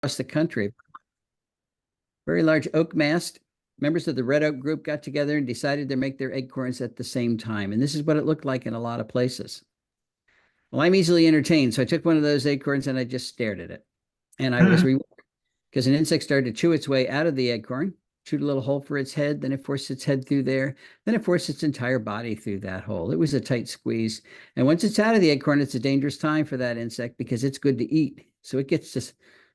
the country. Very large oak mast. Members of the red oak group got together and decided to make their acorns at the same time. And this is what it looked like in a lot of places. Well, I'm easily entertained. So I took one of those acorns and I just stared at it. And I was rewarded because an insect started to chew its way out of the acorn, chewed a little hole for its head, then it forced its head through there, then it forced its entire body through that hole. It was a tight squeeze. And once it's out of the acorn, it's a dangerous time for that insect because it's good to eat. So it gets to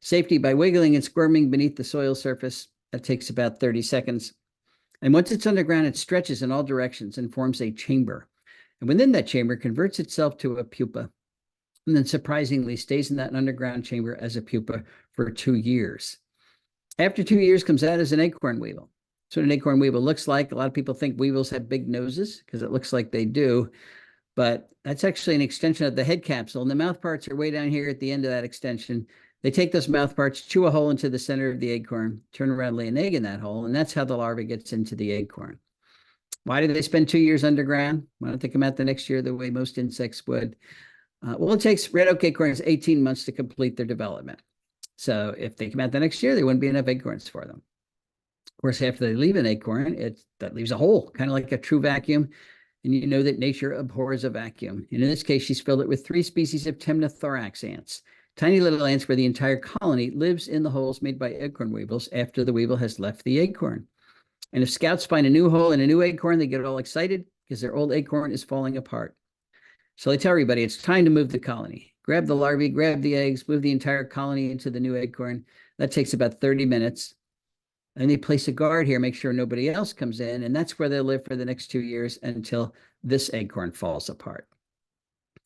safety by wiggling and squirming beneath the soil surface. That takes about 30 seconds. And once it's underground, it stretches in all directions and forms a chamber. And within that chamber, converts itself to a pupa. And then surprisingly stays in that underground chamber as a pupa for 2 years. After 2 years, comes out as an acorn weevil. That's what an acorn weevil looks like. A lot of people think weevils have big noses because it looks like they do. But that's actually an extension of the head capsule. And the mouth parts are way down here at the end of that extension. They take those mouth parts, chew a hole into the center of the acorn, turn around, lay an egg in that hole, and that's how the larva gets into the acorn. Why do they spend 2 years underground? Why don't they come out the next year the way most insects would? Well, it takes red oak acorns 18 months to complete their development. So if they come out the next year, there wouldn't be enough acorns for them. Of course, after they leave an acorn, that leaves a hole, kind of like a true vacuum. And you know that nature abhors a vacuum. And in this case, she's filled it with 3 species of temnothorax ants, tiny little ants where the entire colony lives in the holes made by acorn weevils after the weevil has left the acorn. And if scouts find a new hole in a new acorn, they get all excited because their old acorn is falling apart. So they tell everybody it's time to move the colony. Grab the larvae, grab the eggs, move the entire colony into the new acorn. That takes about 30 minutes. And they place a guard here, make sure nobody else comes in. And that's where they'll live for the next 2 years until this acorn falls apart.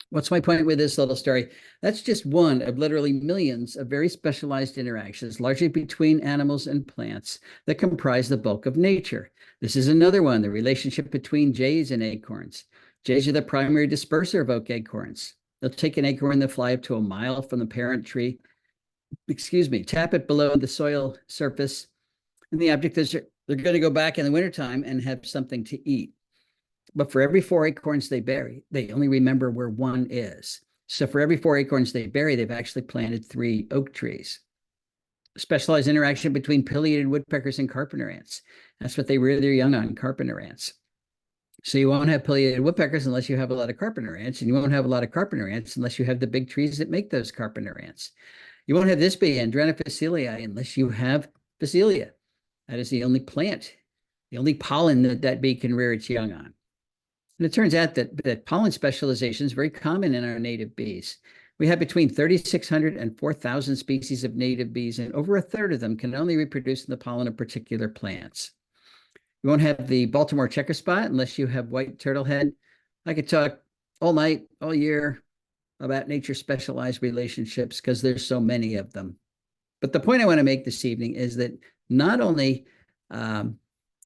What's my point with this little story? That's just one of literally millions of very specialized interactions, largely between animals and plants, that comprise the bulk of nature. This is another one, the relationship between jays and acorns. Jays are the primary disperser of oak acorns. They'll take an acorn that fly up to a mile from the parent tree, tap it below the soil surface, and the object is they're going to go back in the wintertime and have something to eat. But for every 4 acorns they bury, they only remember where one is. So for every 4 acorns they bury, they've actually planted 3 oak trees. Specialized interaction between pileated woodpeckers and carpenter ants. That's what they rear their young on, carpenter ants. So you won't have pileated woodpeckers unless you have a lot of carpenter ants, and you won't have a lot of carpenter ants unless you have the big trees that make those carpenter ants. You won't have this bee, Andrena facilii, unless you have Phacelia. That is the only plant, the only pollen that bee can rear its young on. And it turns out that pollen specialization is very common in our native bees. We have between 3,600 and 4,000 species of native bees, and over a third of them can only reproduce in the pollen of particular plants. You won't have the Baltimore checker spot unless you have white turtlehead. I could talk all night, all year about nature-specialized relationships because there's so many of them. But the point I want to make this evening is that not only, the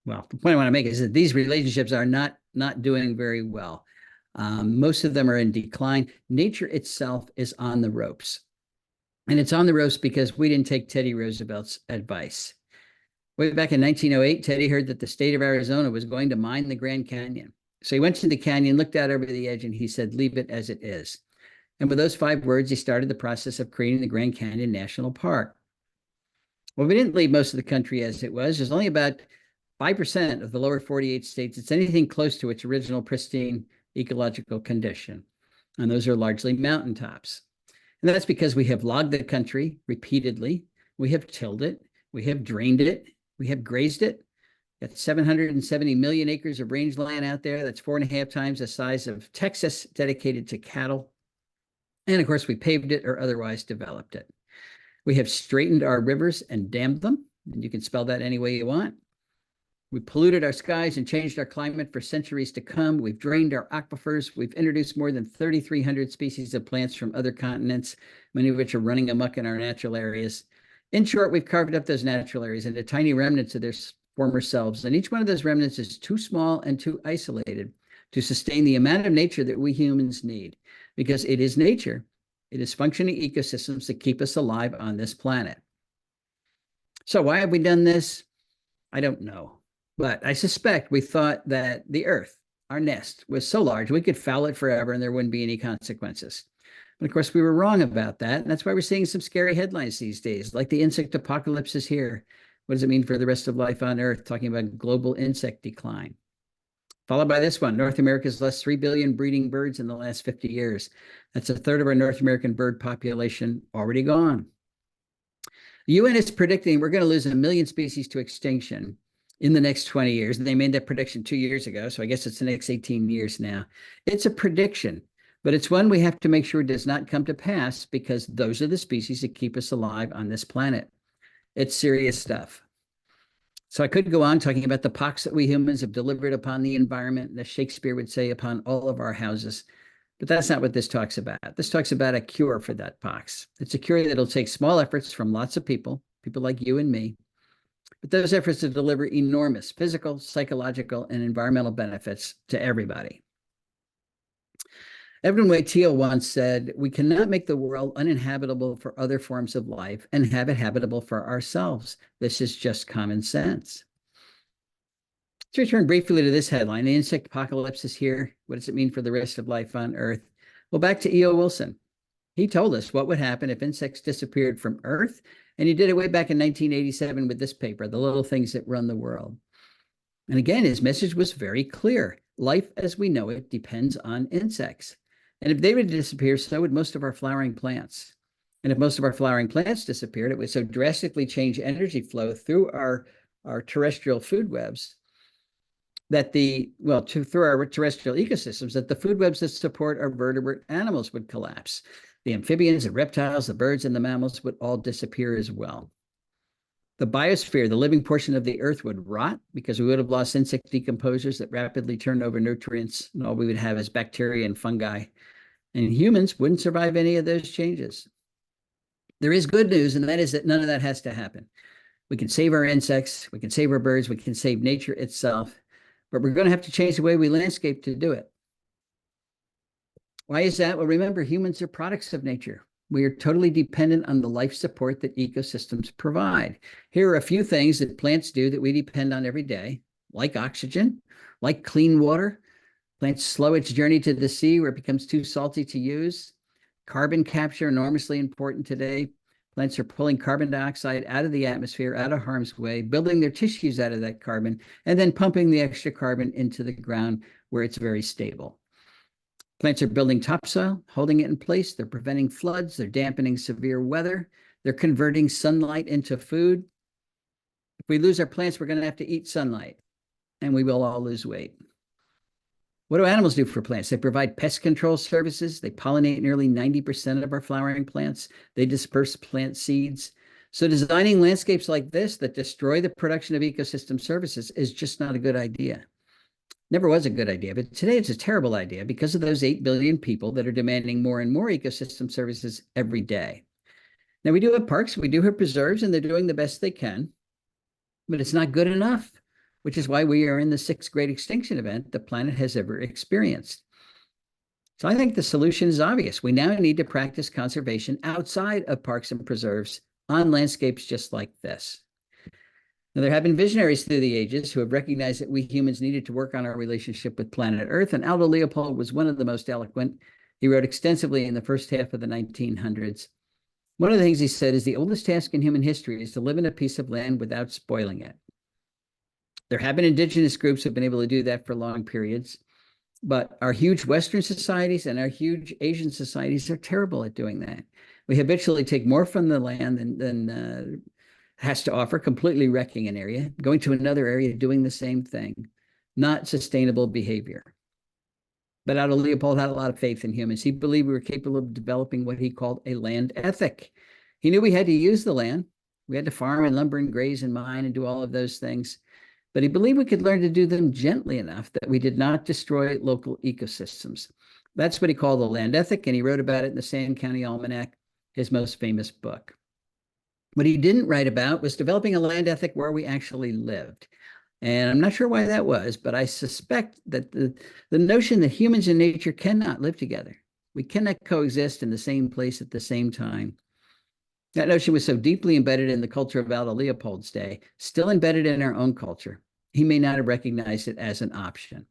point I want to make is that these relationships are not doing very well. Most of them are in decline. Nature itself is on the ropes. And it's on the ropes because we didn't take Teddy Roosevelt's advice. Way back in 1908, Teddy heard that the state of Arizona was going to mine the Grand Canyon. So he went to the canyon, looked out over the edge, and he said, leave it as it is. And with those 5 words, he started the process of creating the Grand Canyon National Park. Well, we didn't leave most of the country as it was. There's only about 5% of the lower 48 states it's anything close to its original pristine ecological condition. And those are largely mountaintops. And that's because we have logged the country repeatedly. We have tilled it. We have drained it. We have grazed it. Got 770 million acres of rangeland out there. That's 4.5 times the size of Texas, dedicated to cattle. And of course, we paved it or otherwise developed it. We have straightened our rivers and dammed them. And you can spell that any way you want. We polluted our skies and changed our climate for centuries to come. We've drained our aquifers. We've introduced more than 3,300 species of plants from other continents, many of which are running amok in our natural areas. In short, we've carved up those natural areas into tiny remnants of their former selves. And each one of those remnants is too small and too isolated to sustain the amount of nature that we humans need, because it is nature. It is functioning ecosystems that keep us alive on this planet. So why have we done this? I don't know. But I suspect we thought that the Earth, our nest, was so large we could foul it forever and there wouldn't be any consequences. But of course, we were wrong about that. And that's why we're seeing some scary headlines these days, like the insect apocalypse is here. What does it mean for the rest of life on Earth? Talking about global insect decline. Followed by this one, North America's lost 3 billion breeding birds in the last 50 years. That's a third of our North American bird population already gone. The UN is predicting we're going to lose 1 million species to extinction in the next 20 years. And they made that prediction 2 years ago. So I guess it's the next 18 years now. It's a prediction, but it's one we have to make sure does not come to pass because those are the species that keep us alive on this planet. It's serious stuff. So I could go on talking about the pox that we humans have delivered upon the environment, as Shakespeare would say, upon all of our houses. But that's not what this talks about. This talks about a cure for that pox. It's a cure that'll take small efforts from lots of people like you and me. But those efforts will deliver enormous physical, psychological, and environmental benefits to everybody. Edwin Wade Teal once said, "We cannot make the world uninhabitable for other forms of life and have it habitable for ourselves. This is just common sense." Let's return briefly to this headline. The insect apocalypse is here. What does it mean for the rest of life on Earth? Well, back to E.O. Wilson. He told us what would happen if insects disappeared from Earth, and he did it way back in 1987 with this paper, The Little Things That Run the World. And again, his message was very clear. Life as we know it depends on insects. And if they would disappear, so would most of our flowering plants. And if most of our flowering plants disappeared, it would so drastically change energy flow through our terrestrial food webs that through our terrestrial ecosystems, that the food webs that support our vertebrate animals would collapse. The amphibians, the reptiles, the birds, and the mammals would all disappear as well. The biosphere, the living portion of the Earth, would rot because we would have lost insect decomposers that rapidly turn over nutrients, and all we would have is bacteria and fungi. And humans wouldn't survive any of those changes. There is good news, and that is that none of that has to happen. We can save our insects, we can save our birds, we can save nature itself, but we're going to have to change the way we landscape to do it. Why is that? Well, remember, humans are products of nature. We are totally dependent on the life support that ecosystems provide. Here are a few things that plants do that we depend on every day, like oxygen, like clean water. Plants slow its journey to the sea where it becomes too salty to use. Carbon capture, enormously important today. Plants are pulling carbon dioxide out of the atmosphere, out of harm's way, building their tissues out of that carbon, and then pumping the extra carbon into the ground where it's very stable. Plants are building topsoil, holding it in place. They're preventing floods. They're dampening severe weather. They're converting sunlight into food. If we lose our plants, we're going to have to eat sunlight, and we will all lose weight. What do animals do for plants? They provide pest control services. They pollinate nearly 90% of our flowering plants. They disperse plant seeds. So designing landscapes like this that destroy the production of ecosystem services is just not a good idea. Never was a good idea, but today it's a terrible idea because of those 8 billion people that are demanding more and more ecosystem services every day. Now, we do have parks, we do have preserves, and they're doing the best they can, but it's not good enough, which is why we are in the 6th great extinction event the planet has ever experienced. So I think the solution is obvious. We now need to practice conservation outside of parks and preserves on landscapes just like this. Now, there have been visionaries through the ages who have recognized that we humans needed to work on our relationship with planet Earth, and Aldo Leopold was one of the most eloquent. He wrote extensively in the first half of the 1900s. One of the things he said is the oldest task in human history is to live in a piece of land without spoiling it. There have been indigenous groups who have been able to do that for long periods, but our huge Western societies and our huge Asian societies are terrible at doing that. We habitually take more from the land than has to offer, completely wrecking an area, going to another area, doing the same thing. Not sustainable behavior. But Aldo Leopold had a lot of faith in humans. He believed we were capable of developing what he called a land ethic. He knew we had to use the land. We had to farm and lumber and graze and mine and do all of those things. But he believed we could learn to do them gently enough that we did not destroy local ecosystems. That's what he called the land ethic, and he wrote about it in the Sand County Almanac, his most famous book. What he didn't write about was developing a land ethic where we actually lived. And I'm not sure why that was, but I suspect that the notion that humans and nature cannot live together. We cannot coexist in the same place at the same time. That notion was so deeply embedded in the culture of Aldo Leopold's day, still embedded in our own culture. He may not have recognized it as an option.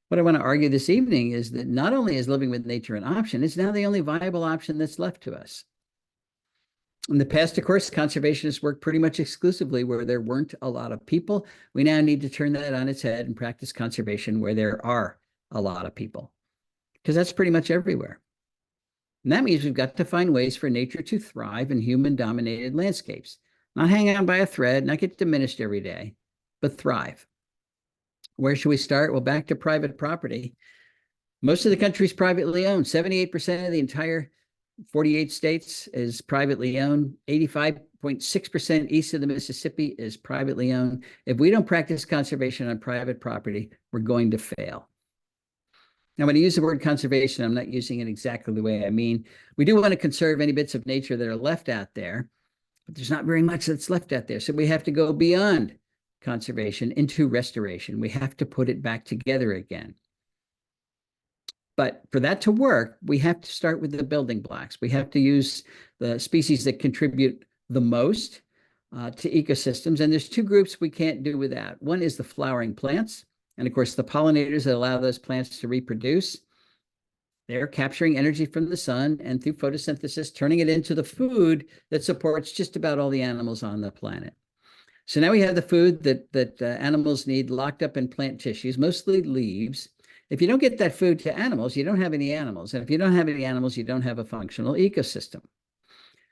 What I want to argue this evening is that not only is living with nature an option, it's now the only viable option that's left to us. In the past, of course, conservationists worked pretty much exclusively where there weren't a lot of people. We now need to turn that on its head and practice conservation where there are a lot of people, because that's pretty much everywhere. And that means we've got to find ways for nature to thrive in human-dominated landscapes, not hang on by a thread, not get diminished every day, but thrive. Where should we start? Well, back to private property. Most of the country is privately owned. 78% of the entire 48 states is privately owned. 85.6% east of the Mississippi is privately owned. If we don't practice conservation on private property, we're going to fail. Now, when I use the word conservation, I'm not using it exactly the way I mean. We do want to conserve any bits of nature that are left out there, but there's not very much that's left out there. So we have to go beyond conservation into restoration. We have to put it back together again. But for that to work, we have to start with the building blocks. We have to use the species that contribute the most to ecosystems. And there's two groups we can't do without. One is the flowering plants. And of course, the pollinators that allow those plants to reproduce. They're capturing energy from the sun and through photosynthesis, turning it into the food that supports just about all the animals on the planet. So now we have the food that animals need locked up in plant tissues, mostly leaves. If you don't get that food to animals, you don't have any animals. And if you don't have any animals, you don't have a functional ecosystem.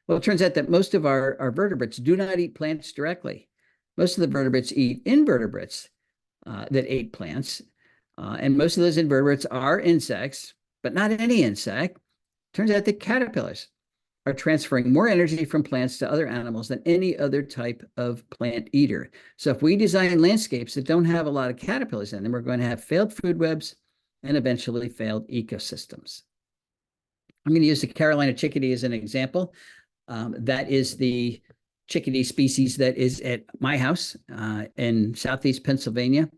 Well, it turns out that most of our vertebrates do not eat plants directly. Most of the vertebrates eat invertebrates that ate plants. And most of those invertebrates are insects, but not any insect. Turns out that caterpillars are transferring more energy from plants to other animals than any other type of plant eater. So if we design landscapes that don't have a lot of caterpillars in them, we're going to have failed food webs and eventually failed ecosystems. I'm going to use the Carolina chickadee as an example. That is the chickadee species that is at my house in Southeast Pennsylvania.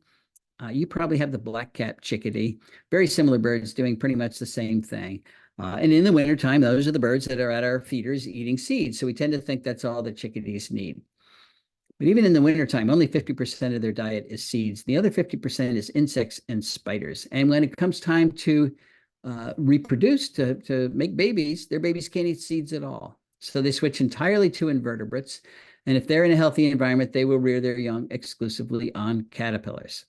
You probably have the black-capped chickadee, very similar birds doing pretty much the same thing. And in the wintertime, those are the birds that are at our feeders eating seeds. So we tend to think that's all the chickadees need. But even in the wintertime, only 50% of their diet is seeds. The other 50% is insects and spiders. And when it comes time to reproduce, to make babies, their babies can't eat seeds at all. So they switch entirely to invertebrates. And if they're in a healthy environment, they will rear their young exclusively on caterpillars.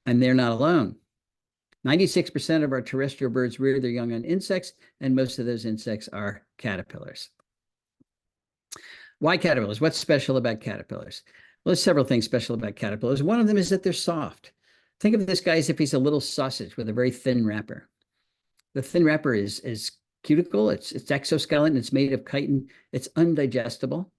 And they're not alone. 96% of our terrestrial birds rear their young on insects, and most of those insects are caterpillars. Why caterpillars? What's special about caterpillars? Well, there's several things special about caterpillars. One of them is that they're soft. Think of this guy as if he's a little sausage with a very thin wrapper. The thin wrapper is cuticle, it's exoskeleton, it's made of chitin, it's undigestible.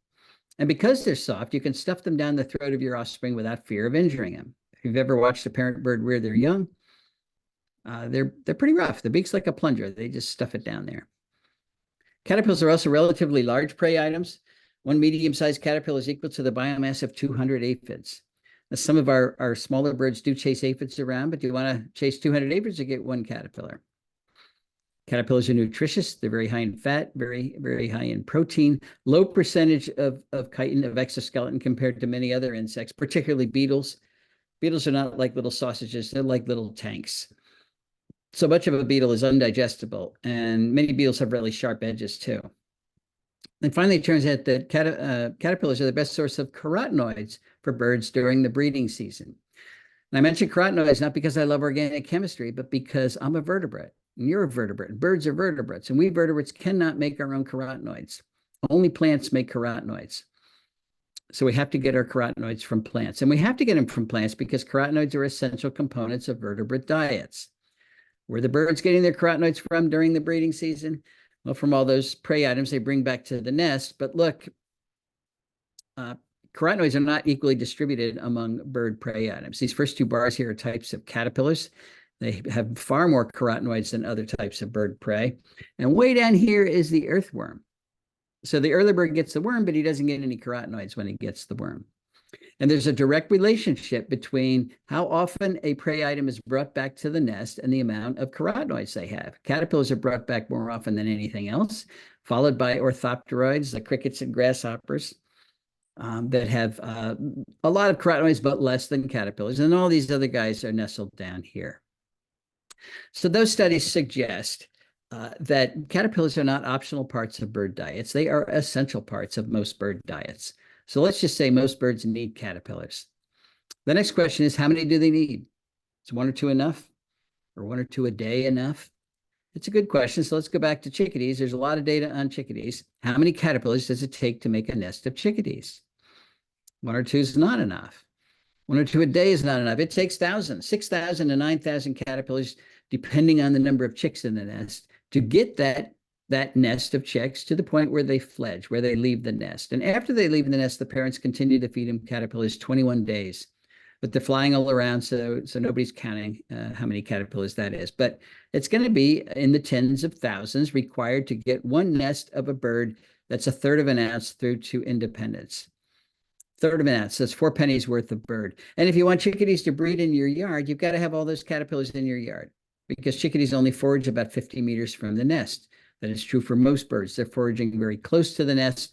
And because they're soft, you can stuff them down the throat of your offspring without fear of injuring them. If you've ever watched a parent bird rear their young, they're pretty rough. The beak's like a plunger. They just stuff it down there. Caterpillars are also relatively large prey items. One medium-sized caterpillar is equal to the biomass of 200 aphids. Now, some of our smaller birds do chase aphids around, but do you want to chase 200 aphids or get one caterpillar? Caterpillars are nutritious. They're very high in fat, very, very high in protein, low percentage of chitin, of exoskeleton compared to many other insects, particularly beetles. Beetles are not like little sausages. They're like little tanks. So much of a beetle is undigestible, and many beetles have really sharp edges too. And finally, it turns out that caterpillars are the best source of carotenoids for birds during the breeding season. And I mentioned carotenoids not because I love organic chemistry, but because I'm a vertebrate, and you're a vertebrate, and birds are vertebrates, and we vertebrates cannot make our own carotenoids. Only plants make carotenoids. So we have to get our carotenoids from plants, and we have to get them from plants because carotenoids are essential components of vertebrate diets. Where the birds getting their carotenoids from during the breeding season? Well, from all those prey items they bring back to the nest. But look, carotenoids are not equally distributed among bird prey items. These first two bars here are types of caterpillars. They have far more carotenoids than other types of bird prey. And way down here is the earthworm. So the early bird gets the worm, but he doesn't get any carotenoids when he gets the worm. And there's a direct relationship between how often a prey item is brought back to the nest and the amount of carotenoids they have. Caterpillars are brought back more often than anything else, followed by orthopteroids, like crickets and grasshoppers, that have a lot of carotenoids, but less than caterpillars. And all these other guys are nestled down here. So those studies suggest that caterpillars are not optional parts of bird diets. They are essential parts of most bird diets. So let's just say most birds need caterpillars. The next question is, how many do they need? Is one or two enough? Or one or two a day enough? It's a good question. So let's go back to chickadees. There's a lot of data on chickadees. How many caterpillars does it take to make a nest of chickadees? One or two is not enough. One or two a day is not enough. It takes thousands, 6,000 to 9,000 caterpillars, depending on the number of chicks in the nest, to get that nest of chicks to the point where they fledge, where they leave the nest. And after they leave the nest, the parents continue to feed them caterpillars 21 days. But they're flying all around, so nobody's counting how many caterpillars that is. But it's going to be in the tens of thousands required to get one nest of a bird that's a third of an ounce through to independence. Third of an ounce, that's 4 pennies worth of bird. And if you want chickadees to breed in your yard, you've got to have all those caterpillars in your yard, because chickadees only forage about 50 meters from the nest. That is true for most birds. They're foraging very close to the nest.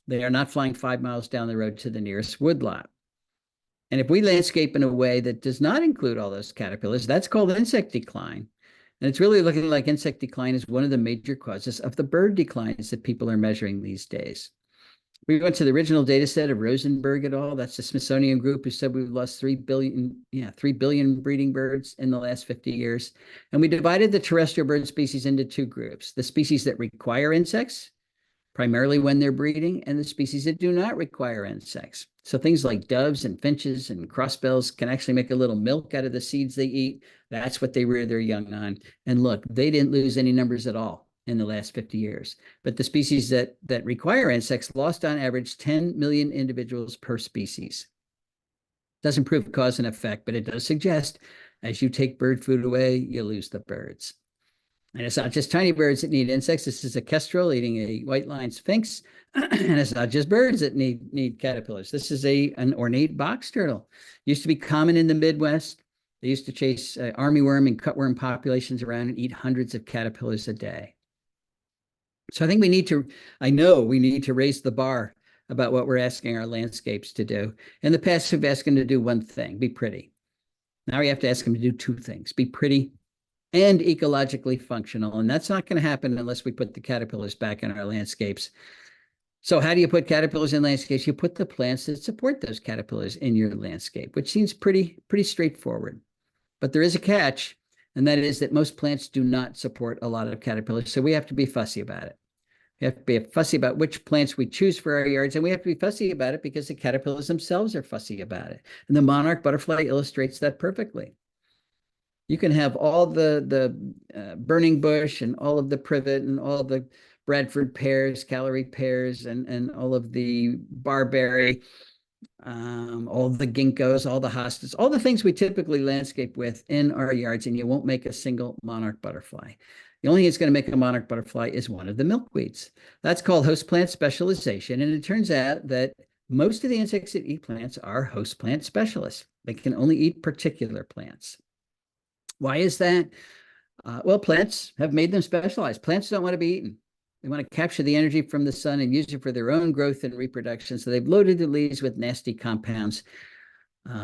They are not flying 5 miles down the road to the nearest woodlot. And if we landscape in a way that does not include all those caterpillars, that's called insect decline. And it's really looking like insect decline is one of the major causes of the bird declines that people are measuring these days. We went to the original data set of Rosenberg et al. That's the Smithsonian group who said we've lost 3 billion breeding birds in the last 50 years. And we divided the terrestrial bird species into two groups: the species that require insects, primarily when they're breeding, and the species that do not require insects. So things like doves and finches and crossbills can actually make a little milk out of the seeds they eat. That's what they rear their young on. And look, they didn't lose any numbers at all in the last 50 years. But the species that require insects lost on average 10 million individuals per species. Doesn't prove cause and effect, but it does suggest as you take bird food away, you lose the birds. And it's not just tiny birds that need insects. This is a kestrel eating a white-lined sphinx. And it's not just birds that need caterpillars. This is an ornate box turtle. Used to be common in the Midwest. They used to chase armyworm and cutworm populations around and eat hundreds of caterpillars a day. So I think we need to raise the bar about what we're asking our landscapes to do. In the past, we've asked them to do one thing: be pretty. Now we have to ask them to do two things: be pretty and ecologically functional. And that's not going to happen unless we put the caterpillars back in our landscapes. So how do you put caterpillars in landscapes? You put the plants that support those caterpillars in your landscape, which seems pretty straightforward. But there is a catch, and that is that most plants do not support a lot of caterpillars. So we have to be fussy about it. We have to be fussy about which plants we choose for our yards, and we have to be fussy about it because the caterpillars themselves are fussy about it. And the monarch butterfly illustrates that perfectly. You can have all the burning bush and all of the privet and all the Bradford pears, Callery pears, and all of the barberry, all the ginkgos, all the hostas, all the things we typically landscape with in our yards, and you won't make a single monarch butterfly. The only thing that's going to make a monarch butterfly is one of the milkweeds. That's called host plant specialization, and it turns out that most of the insects that eat plants are host plant specialists. They can only eat particular plants. Why is that? Well, plants have made them specialized. Plants don't want to be eaten. They want to capture the energy from the sun and use it for their own growth and reproduction. So they've loaded the leaves with nasty compounds,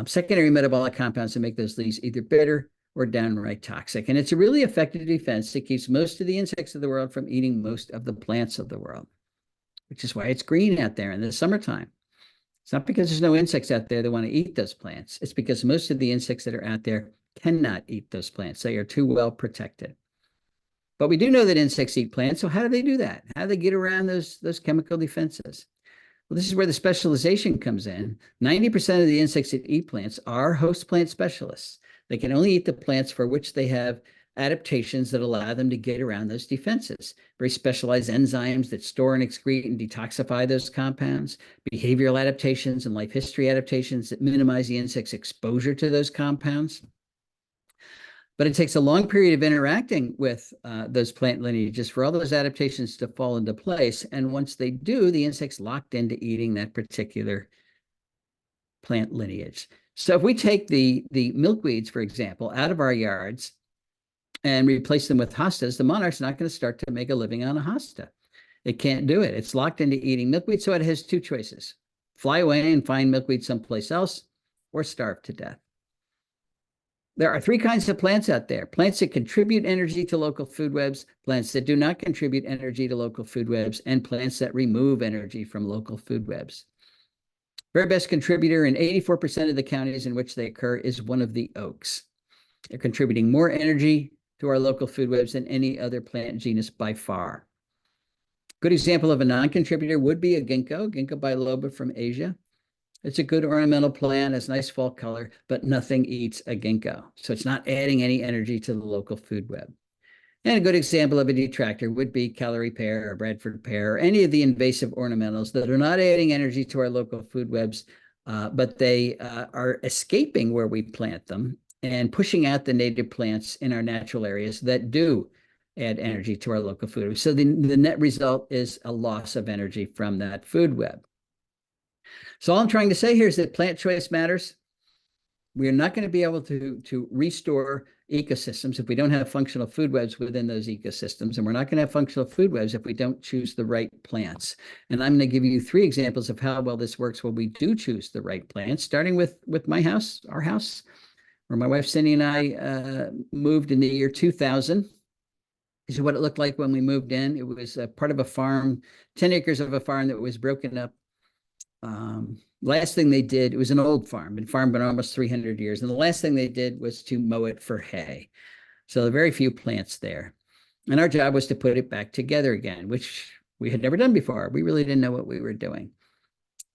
secondary metabolic compounds that make those leaves either bitter or downright toxic. And it's a really effective defense that keeps most of the insects of the world from eating most of the plants of the world, which is why it's green out there in the summertime. It's not because there's no insects out there that want to eat those plants. It's because most of the insects that are out there cannot eat those plants. They are too well protected. But we do know that insects eat plants. So how do they do that? How do they get around those chemical defenses? Well, this is where the specialization comes in. 90% of the insects that eat plants are host plant specialists. They can only eat the plants for which they have adaptations that allow them to get around those defenses. Very specialized enzymes that store and excrete and detoxify those compounds, behavioral adaptations and life history adaptations that minimize the insect's exposure to those compounds. But it takes a long period of interacting with those plant lineages for all those adaptations to fall into place. And once they do, the insect's locked into eating that particular plant lineage. So if we take the milkweeds, for example, out of our yards and replace them with hostas, the monarch's not going to start to make a living on a hosta. It can't do it. It's locked into eating milkweed, so it has two choices: fly away and find milkweed someplace else, or starve to death. There are three kinds of plants out there: plants that contribute energy to local food webs, plants that do not contribute energy to local food webs, and plants that remove energy from local food webs. Very best contributor in 84% of the counties in which they occur is one of the oaks. They're contributing more energy to our local food webs than any other plant genus by far. Good example of a non-contributor would be a ginkgo biloba from Asia. It's a good ornamental plant, has nice fall color, but nothing eats a ginkgo. So it's not adding any energy to the local food web. And a good example of a detractor would be Callery pear or Bradford pear, or any of the invasive ornamentals that are not adding energy to our local food webs, but they are escaping where we plant them and pushing out the native plants in our natural areas that do add energy to our local food web. So the net result is a loss of energy from that food web. So all I'm trying to say here is that plant choice matters. We are not going to be able to restore ecosystems if we don't have functional food webs within those ecosystems. And we're not going to have functional food webs if we don't choose the right plants. And I'm going to give you 3 examples of how well this works when we do choose the right plants, starting with my house, our house, where my wife Cindy and I moved in the year 2000. This is what it looked like when we moved in. It was part of a farm, 10 acres of a farm that was broken up. Last thing they did, it was an old farm, been farmed for almost 300 years. And the last thing they did was to mow it for hay. So there are very few plants there. And our job was to put it back together again, which we had never done before. We really didn't know what we were doing.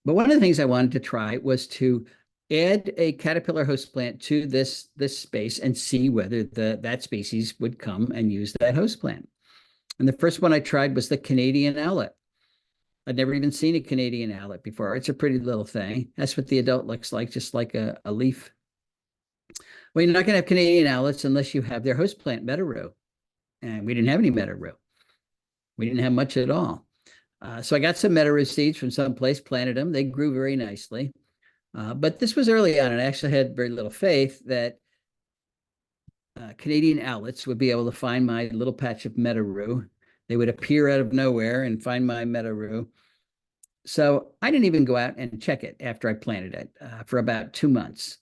But one of the things I wanted to try was to add a caterpillar host plant to this space and see whether that species would come and use that host plant. And the first one I tried was the Canadian owlet. I'd never even seen a Canadian owlet before. It's a pretty little thing. That's what the adult looks like, just like a leaf. Well, you're not going to have Canadian owlets unless you have their host plant, meadow. And we didn't have any meadow. We didn't have much at all. So I got some meadow seeds from someplace, planted them. They grew very nicely. But this was early on, and I actually had very little faith that Canadian owlets would be able to find my little patch of meadow. They would appear out of nowhere and find my meadow. So I didn't even go out and check it after I planted it for about 2 months.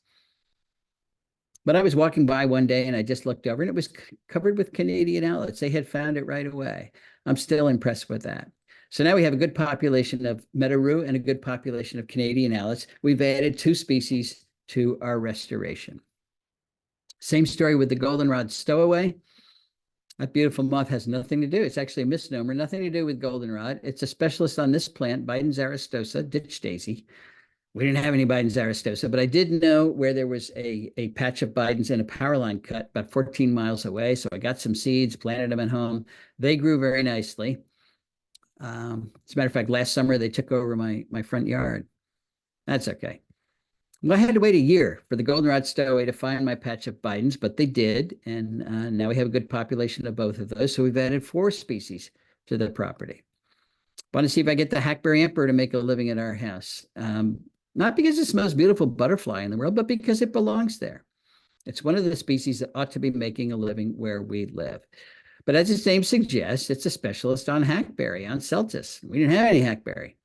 But I was walking by one day and I just looked over and it was covered with Canadian owlets. They had found it right away. I'm still impressed with that. So now we have a good population of meadow and a good population of Canadian owlets. We've added 2 species to our restoration. Same story with the goldenrod stowaway. That beautiful moth has nothing to do. It's actually a misnomer, nothing to do with goldenrod. It's a specialist on this plant, Bidens aristosa, ditch daisy. We didn't have any Bidens aristosa, but I did know where there was a patch of Bidens in a power line cut about 14 miles away. So I got some seeds, planted them at home. They grew very nicely. As a matter of fact, last summer they took over my front yard. That's okay. Well, I had to wait a year for the goldenrod stowaway to find my patch of Bidens, but they did. And now we have a good population of both of those. So we've added 4 species to the property. Want to see if I get the hackberry emperor to make a living at our house. Not because it's the most beautiful butterfly in the world, but because it belongs there. It's one of the species that ought to be making a living where we live. But as its name suggests, it's a specialist on hackberry, on Celtis. We didn't have any hackberry.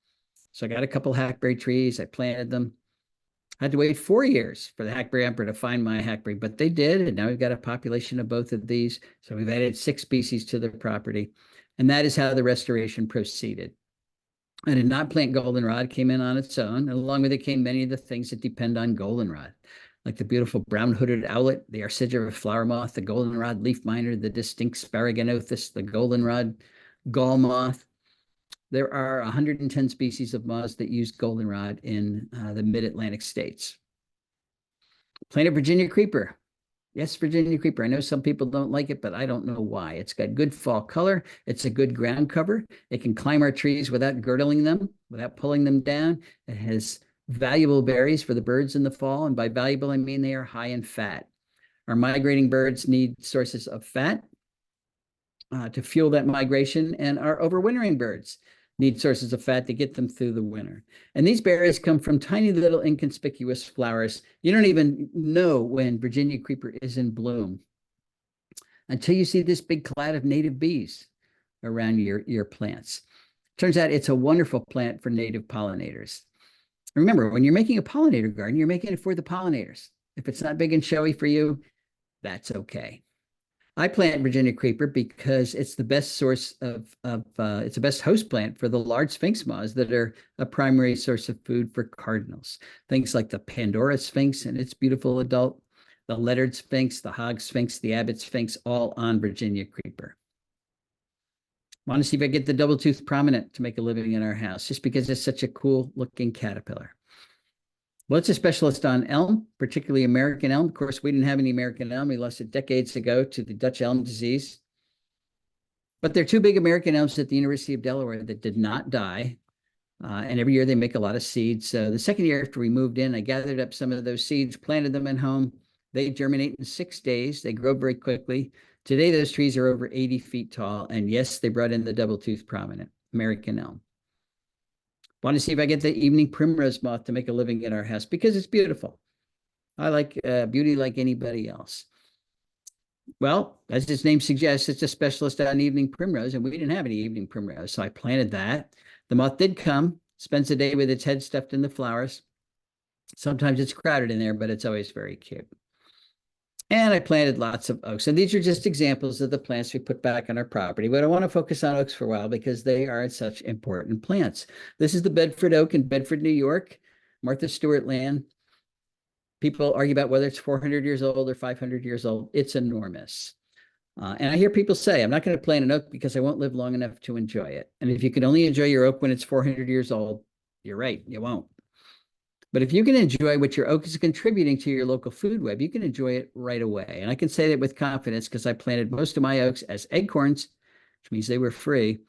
So I got a couple hackberry trees. I planted them. I had to wait 4 years for the hackberry emperor to find my hackberry, but they did. And now we've got a population of both of these. So we've added 6 species to the property. And that is how the restoration proceeded. I did not plant goldenrod, came in on its own. And along with it came many of the things that depend on goldenrod, like the beautiful brown-hooded owlet, the arsigerous flower moth, the goldenrod leaf miner, the distinct sparaginothus, the goldenrod gall moth. There are 110 species of moths that use goldenrod in the mid-Atlantic states. Planted Virginia creeper. Yes, Virginia creeper. I know some people don't like it, but I don't know why. It's got good fall color. It's a good ground cover. It can climb our trees without girdling them, without pulling them down. It has valuable berries for the birds in the fall. And by valuable, I mean they are high in fat. Our migrating birds need sources of fat to fuel that migration, and our overwintering birds need sources of fat to get them through the winter. And these berries come from tiny little inconspicuous flowers. You don't even know when Virginia creeper is in bloom until you see this big cloud of native bees around your plants. Turns out it's a wonderful plant for native pollinators. Remember, when you're making a pollinator garden, you're making it for the pollinators. If it's not big and showy for you, That's okay. I plant Virginia creeper because it's the best source it's the best host plant for the large sphinx moths that are a primary source of food for cardinals. Things like the Pandora sphinx and its beautiful adult, the lettered sphinx, the hog sphinx, the abbot sphinx, all on Virginia creeper. Want to see if I get the double-toothed prominent to make a living in our house, just because it's such a cool looking caterpillar. Well, it's a specialist on elm, particularly American elm. Of course, we didn't have any American elm. We lost it decades ago to the Dutch elm disease. But there are two big American elms at the University of Delaware that did not die. And every year they make a lot of seeds. So the second year after we moved in, I gathered up some of those seeds, planted them at home. They germinate in 6 days. They grow very quickly. Today, those trees are over 80 feet tall. And yes, they brought in the double-toothed prominent American elm. Want to see if I get the evening primrose moth to make a living in our house because it's beautiful. I like beauty like anybody else. Well, as its name suggests, it's a specialist on evening primrose, and we didn't have any evening primrose, so I planted that. The moth did come, spends the day with its head stuffed in the flowers. Sometimes it's crowded in there, but it's always very cute. And I planted lots of oaks. And these are just examples of the plants we put back on our property. But I want to focus on oaks for a while because they are such important plants. This is the Bedford oak in Bedford, New York, Martha Stewart land. People argue about whether it's 400 years old or 500 years old. It's enormous. And I hear people say, I'm not going to plant an oak because I won't live long enough to enjoy it. And if you can only enjoy your oak when it's 400 years old, you're right, you won't. But if you can enjoy what your oak is contributing to your local food web, you can enjoy it right away. And I can say that with confidence because I planted most of my oaks as acorns, which means they were free,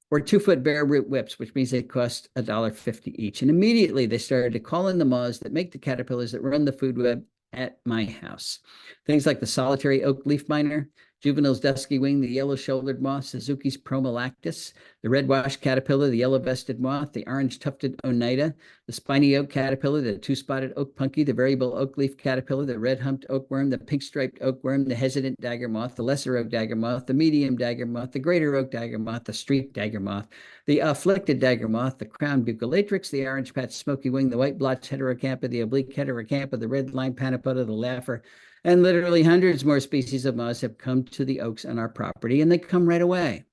or 2-foot bare root whips, which means they cost $1.50 each. And immediately they started to call in the moths that make the caterpillars that run the food web at my house. Things like the solitary oak leaf miner, Juvenil's dusky wing, the yellow-shouldered moth, Suzuki's promolactus, the red-washed caterpillar, the yellow-vested moth, the orange-tufted oneida, the spiny oak caterpillar, the two-spotted oak punky, the variable oak leaf caterpillar, the red-humped oakworm, the pink-striped oakworm, the hesitant dagger moth, the lesser oak dagger moth, the medium dagger moth, the greater oak dagger moth, the streaked dagger moth, the afflicted dagger moth, the crowned bucolatrix, the orange-patched smoky wing, the white-blotched heterocampa, the oblique heterocampa, the red-line panapoda, the laugher, and literally hundreds more species of moths have come to the oaks on our property, and they come right away.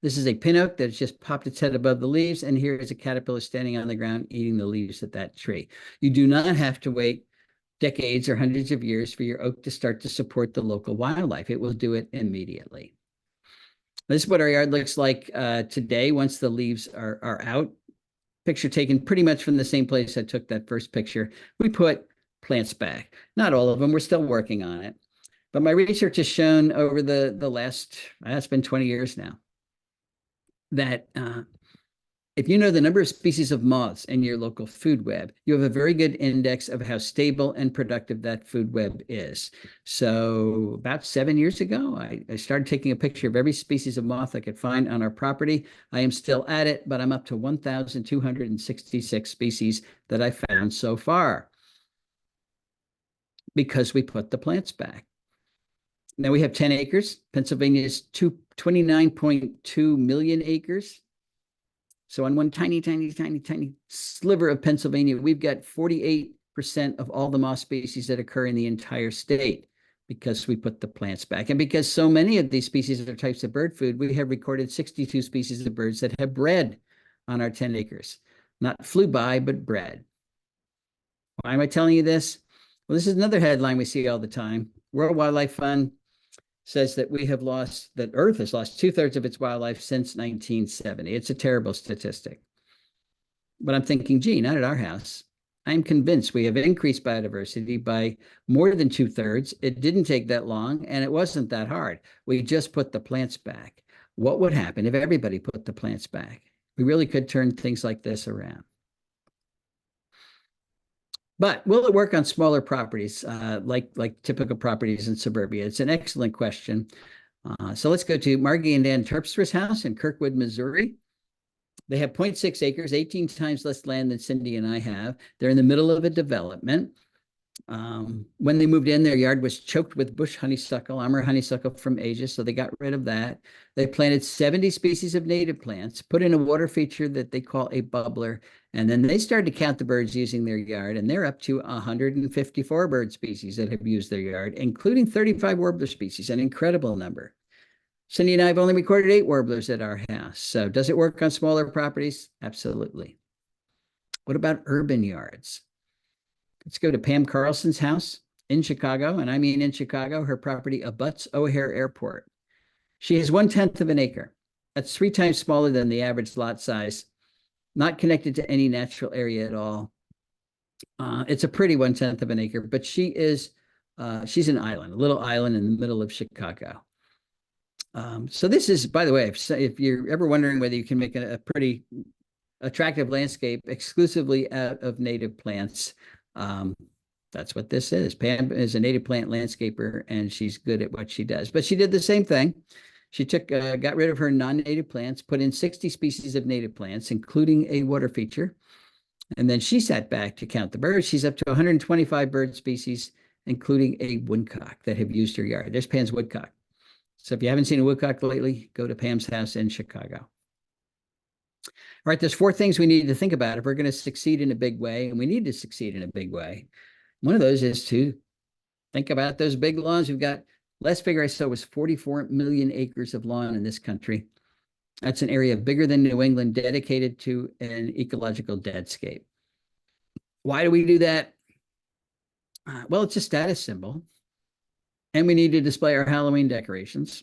This is a pin oak that's just popped its head above the leaves, and here is a caterpillar standing on the ground eating the leaves of that tree. You do not have to wait decades or hundreds of years for your oak to start to support the local wildlife. It will do it immediately. This is what our yard looks like today once the leaves are out. Picture taken pretty much from the same place I took that first picture. We put plants back. Not all of them. We're still working on it. But my research has shown over the last, it's been 20 years now, that if you know the number of species of moths in your local food web, you have a very good index of how stable and productive that food web is. So about 7 years ago, I started taking a picture of every species of moth I could find on our property. I am still at it, but I'm up to 1,266 species that I found so far, because we put the plants back. Now we have 10 acres. Pennsylvania is 29.2 million acres. So on one tiny sliver of Pennsylvania, we've got 48% of all the moth species that occur in the entire state because we put the plants back. And because so many of these species are types of bird food, we have recorded 62 species of birds that have bred on our 10 acres. Not flew by, but bred. Why am I telling you this? Well, this is another headline we see all the time. World Wildlife Fund says that that Earth has lost 2/3 of its wildlife since 1970. It's a terrible statistic. But I'm thinking, gee, not at our house. I'm convinced we have increased biodiversity by more than 2/3. It didn't take that long, and it wasn't that hard. We just put the plants back. What would happen if everybody put the plants back? We really could turn things like this around. But will it work on smaller properties like typical properties in suburbia? It's an excellent question. So let's go to Margie and Dan Terpstra's house in Kirkwood, Missouri. They have 0.6 acres, 18 times less land than Cindy and I have. They're in the middle of a development. When they moved in, their yard was choked with bush honeysuckle, Amur honeysuckle from Asia, so they got rid of that. They planted 70 species of native plants, put in a water feature that they call a bubbler, and then they started to count the birds using their yard, and they're up to 154 bird species that have used their yard, including 35 warbler species, an incredible number. Cindy and I have only recorded 8 warblers at our house. So does it work on smaller properties? Absolutely. What about urban yards? Let's go to Pam Carlson's house in Chicago, and I mean in Chicago. Her property abuts O'Hare Airport. She has 1/10 of an acre. That's 3 times smaller than the average lot size, not connected to any natural area at all. It's a pretty 1/10 of an acre, but she's an island, a little island in the middle of Chicago. So this is, by the way, if you're ever wondering whether you can make a pretty attractive landscape exclusively out of native plants, that's what this is. Pam is a native plant landscaper, and she's good at what she does. But she did the same thing. She got rid of her non-native plants, put in 60 species of native plants, including a water feature. And then she sat back to count the birds. She's up to 125 bird species, including a woodcock that have used her yard. There's Pam's woodcock. So if you haven't seen a woodcock lately, go to Pam's house in Chicago. All right, there's 4 things we need to think about if we're going to succeed in a big way, and we need to succeed in a big way. One of those is to think about those big lawns. We've got, last figure I saw was 44 million acres of lawn in this country. That's an area bigger than New England dedicated to an ecological deadscape. Why do we do that? Well, it's a status symbol. And we need to display our Halloween decorations.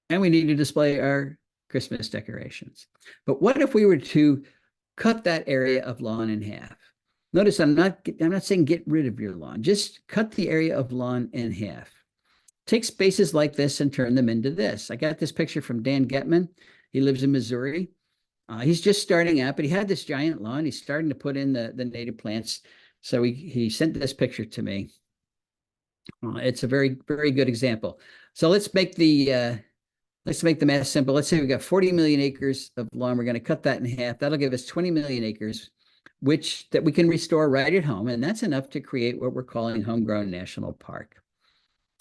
And we need to display our Christmas decorations. But what if we were to cut that area of lawn in half? Notice I'm not saying get rid of your lawn. Just cut the area of lawn in half. Take spaces like this and turn them into this. I got this picture from Dan Getman. He lives in Missouri. He's just starting out, but he had this giant lawn. He's starting to put in the native plants. So he sent this picture to me. It's a very, very good example. So let's make the math simple. Let's say we've got 40 million acres of lawn. We're going to cut that in half. That'll give us 20 million acres, that we can restore right at home. And that's enough to create what we're calling Homegrown National Park.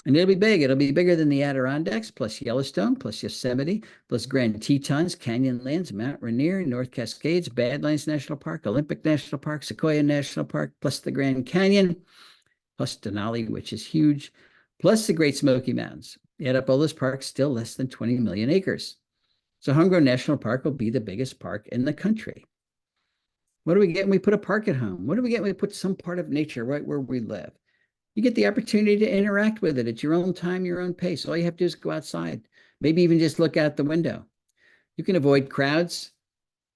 And it'll be big. It'll be bigger than the Adirondacks, plus Yellowstone, plus Yosemite, plus Grand Tetons, Canyonlands, Mount Rainier, North Cascades, Badlands National Park, Olympic National Park, Sequoia National Park, plus the Grand Canyon, plus Denali, which is huge, plus the Great Smoky Mountains. Add up all those parks, still less than 20 million acres. So Homegrown National Park will be the biggest park in the country. What do we get when we put a park at home? What do we get when we put some part of nature right where we live? You get the opportunity to interact with it at your own time, your own pace. All you have to do is go outside, maybe even just look out the window. You can avoid crowds.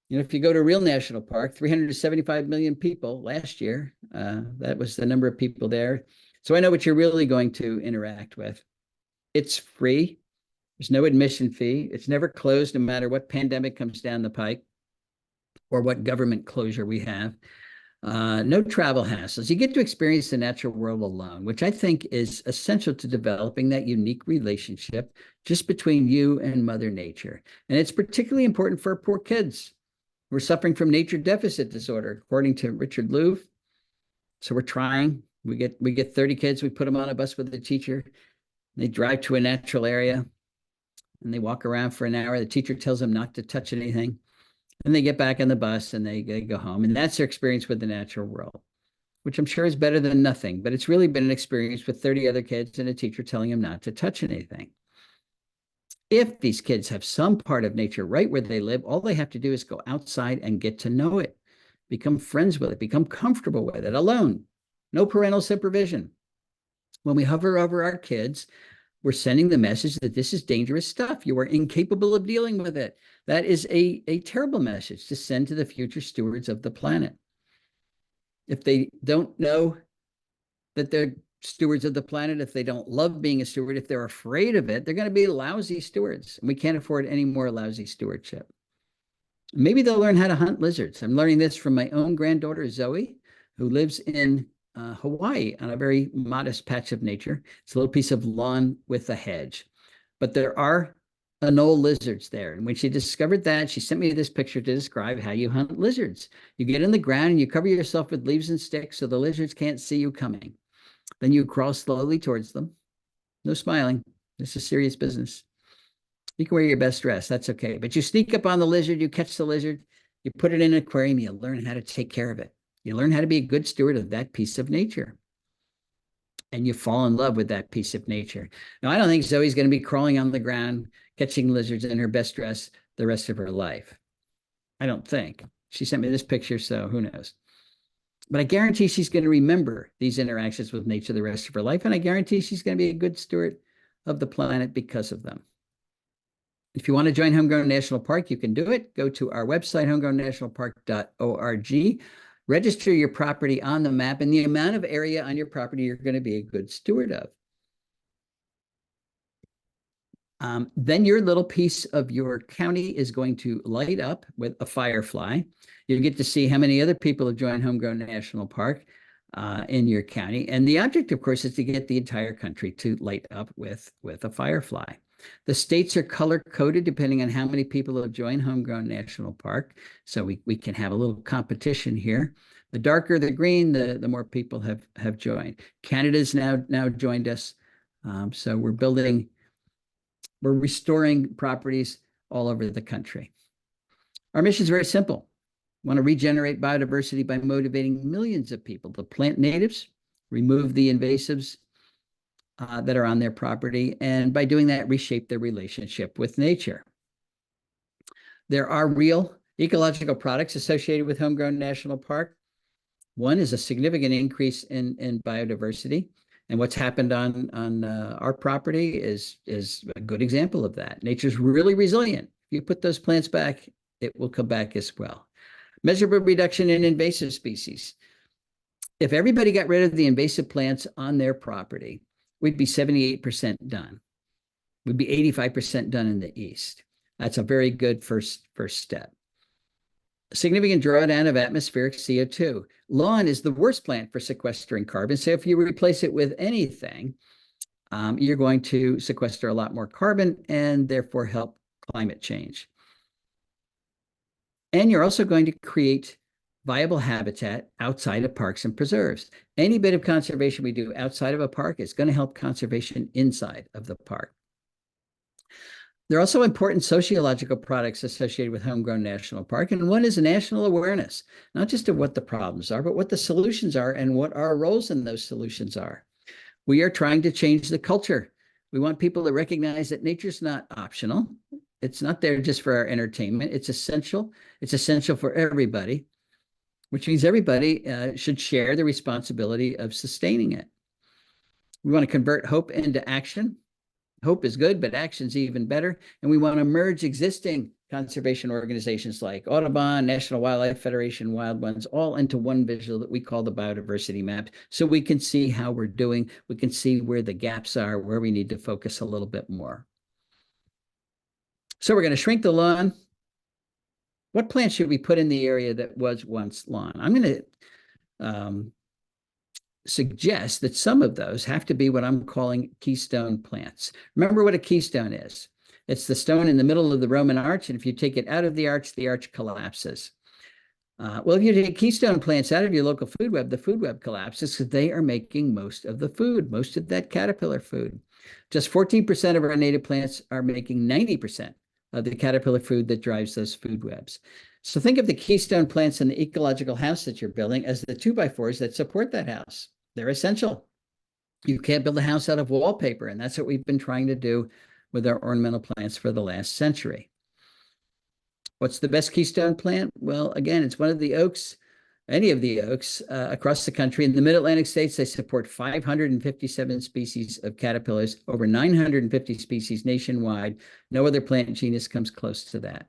You know, if you go to a real national park, 375 million people last year, that was the number of people there. So I know what you're really going to interact with. It's free. There's no admission fee. It's never closed, no matter what pandemic comes down the pike or what government closure we have. No travel hassles. You get to experience the natural world alone, which I think is essential to developing that unique relationship just between you and Mother Nature. And it's particularly important for poor kids. We're suffering from nature deficit disorder, according to Richard Louv. So we're trying. We get 30 kids. We put them on a bus with a teacher. They drive to a natural area, and they walk around for an hour. The teacher tells them not to touch anything. And they get back on the bus and they go home. And that's their experience with the natural world, which I'm sure is better than nothing. But it's really been an experience with 30 other kids and a teacher telling them not to touch anything. If these kids have some part of nature right where they live, all they have to do is go outside and get to know it, become friends with it, become comfortable with it alone. No parental supervision. When we hover over our kids, we're sending the message that this is dangerous stuff. You are incapable of dealing with it. That is a terrible message to send to the future stewards of the planet. If they don't know that they're stewards of the planet, if they don't love being a steward, if they're afraid of it, they're going to be lousy stewards. And we can't afford any more lousy stewardship. Maybe they'll learn how to hunt lizards. I'm learning this from my own granddaughter, Zoe, who lives in Hawaii on a very modest patch of nature. It's a little piece of lawn with a hedge. But there are anole lizards there. And when she discovered that, she sent me this picture to describe how you hunt lizards. You get in the ground and you cover yourself with leaves and sticks so the lizards can't see you coming. Then you crawl slowly towards them. No smiling. This is serious business. You can wear your best dress. That's okay. But you sneak up on the lizard. You catch the lizard. You put it in an aquarium. You learn how to take care of it. You learn how to be a good steward of that piece of nature. And you fall in love with that piece of nature. Now, I don't think Zoe's going to be crawling on the ground, catching lizards in her best dress the rest of her life. I don't think. She sent me this picture, so who knows? But I guarantee she's going to remember these interactions with nature the rest of her life. And I guarantee she's going to be a good steward of the planet because of them. If you want to join Homegrown National Park, you can do it. Go to our website, homegrownnationalpark.org. Register your property on the map and the amount of area on your property you're going to be a good steward of. Then your little piece of your county is going to light up with a firefly. You get to see how many other people have joined Homegrown National Park in your county. And the object, of course, is to get the entire country to light up with a firefly. The states are color-coded depending on how many people have joined Homegrown National Park. So we can have a little competition here. The darker the green, the more people have joined. Canada's now joined us. So we're restoring properties all over the country. Our mission is very simple. We want to regenerate biodiversity by motivating millions of people to plant natives, remove the invasives that are on their property, and by doing that, reshape their relationship with nature. There are real ecological products associated with Homegrown National Park. One is a significant increase in biodiversity. And what's happened on our property is a good example of that. Nature's really resilient. If you put those plants back, it will come back as well. Measurable reduction in invasive species. If everybody got rid of the invasive plants on their property, we'd be 78% done. We'd be 85% done in the east. That's a very good first step. Significant drawdown of atmospheric CO2. Lawn is the worst plant for sequestering carbon. So if you replace it with anything, you're going to sequester a lot more carbon and therefore help climate change. And you're also going to create viable habitat outside of parks and preserves. Any bit of conservation we do outside of a park is going to help conservation inside of the park. There are also important sociological products associated with Homegrown National Park, and one is national awareness, not just of what the problems are, but what the solutions are and what our roles in those solutions are. We are trying to change the culture. We want people to recognize that nature's not optional. It's not there just for our entertainment. It's essential. It's essential for everybody, which means everybody should share the responsibility of sustaining it. We want to convert hope into action. Hope is good, but action's even better. And we want to merge existing conservation organizations like Audubon, National Wildlife Federation, Wild Ones, all into one visual that we call the biodiversity map. So we can see how we're doing. We can see where the gaps are, where we need to focus a little bit more. So we're going to shrink the lawn. What plants should we put in the area that was once lawn? I'm going to suggest that some of those have to be what I'm calling keystone plants. Remember what a keystone is. It's the stone in the middle of the Roman arch, and if you take it out of the arch collapses. Well, if you take keystone plants out of your local food web, the food web collapses because they are making most of the food, most of that caterpillar food. Just 14% of our native plants are making 90% of the caterpillar food that drives those food webs. So think of the keystone plants in the ecological house that you're building as the 2x4s that support that house. They're essential. You can't build a house out of wallpaper, and that's what we've been trying to do with our ornamental plants for the last century. What's the best keystone plant? Well, again, it's one of the oaks, any of the oaks across the country. In the mid-Atlantic states, they support 557 species of caterpillars, over 950 species nationwide. No other plant genus comes close to that.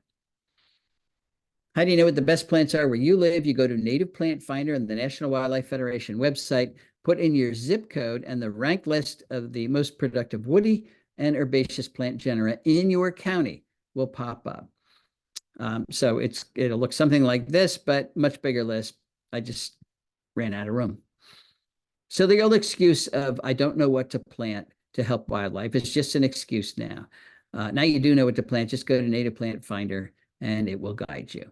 How do you know what the best plants are where you live? You go to Native Plant Finder on the National Wildlife Federation website, put in your zip code, and the ranked list of the most productive woody and herbaceous plant genera in your county will pop up. So it'll look something like this, but much bigger list. I just ran out of room. So the old excuse of I don't know what to plant to help wildlife is just an excuse now. Now you do know what to plant. Just go to Native Plant Finder and it will guide you.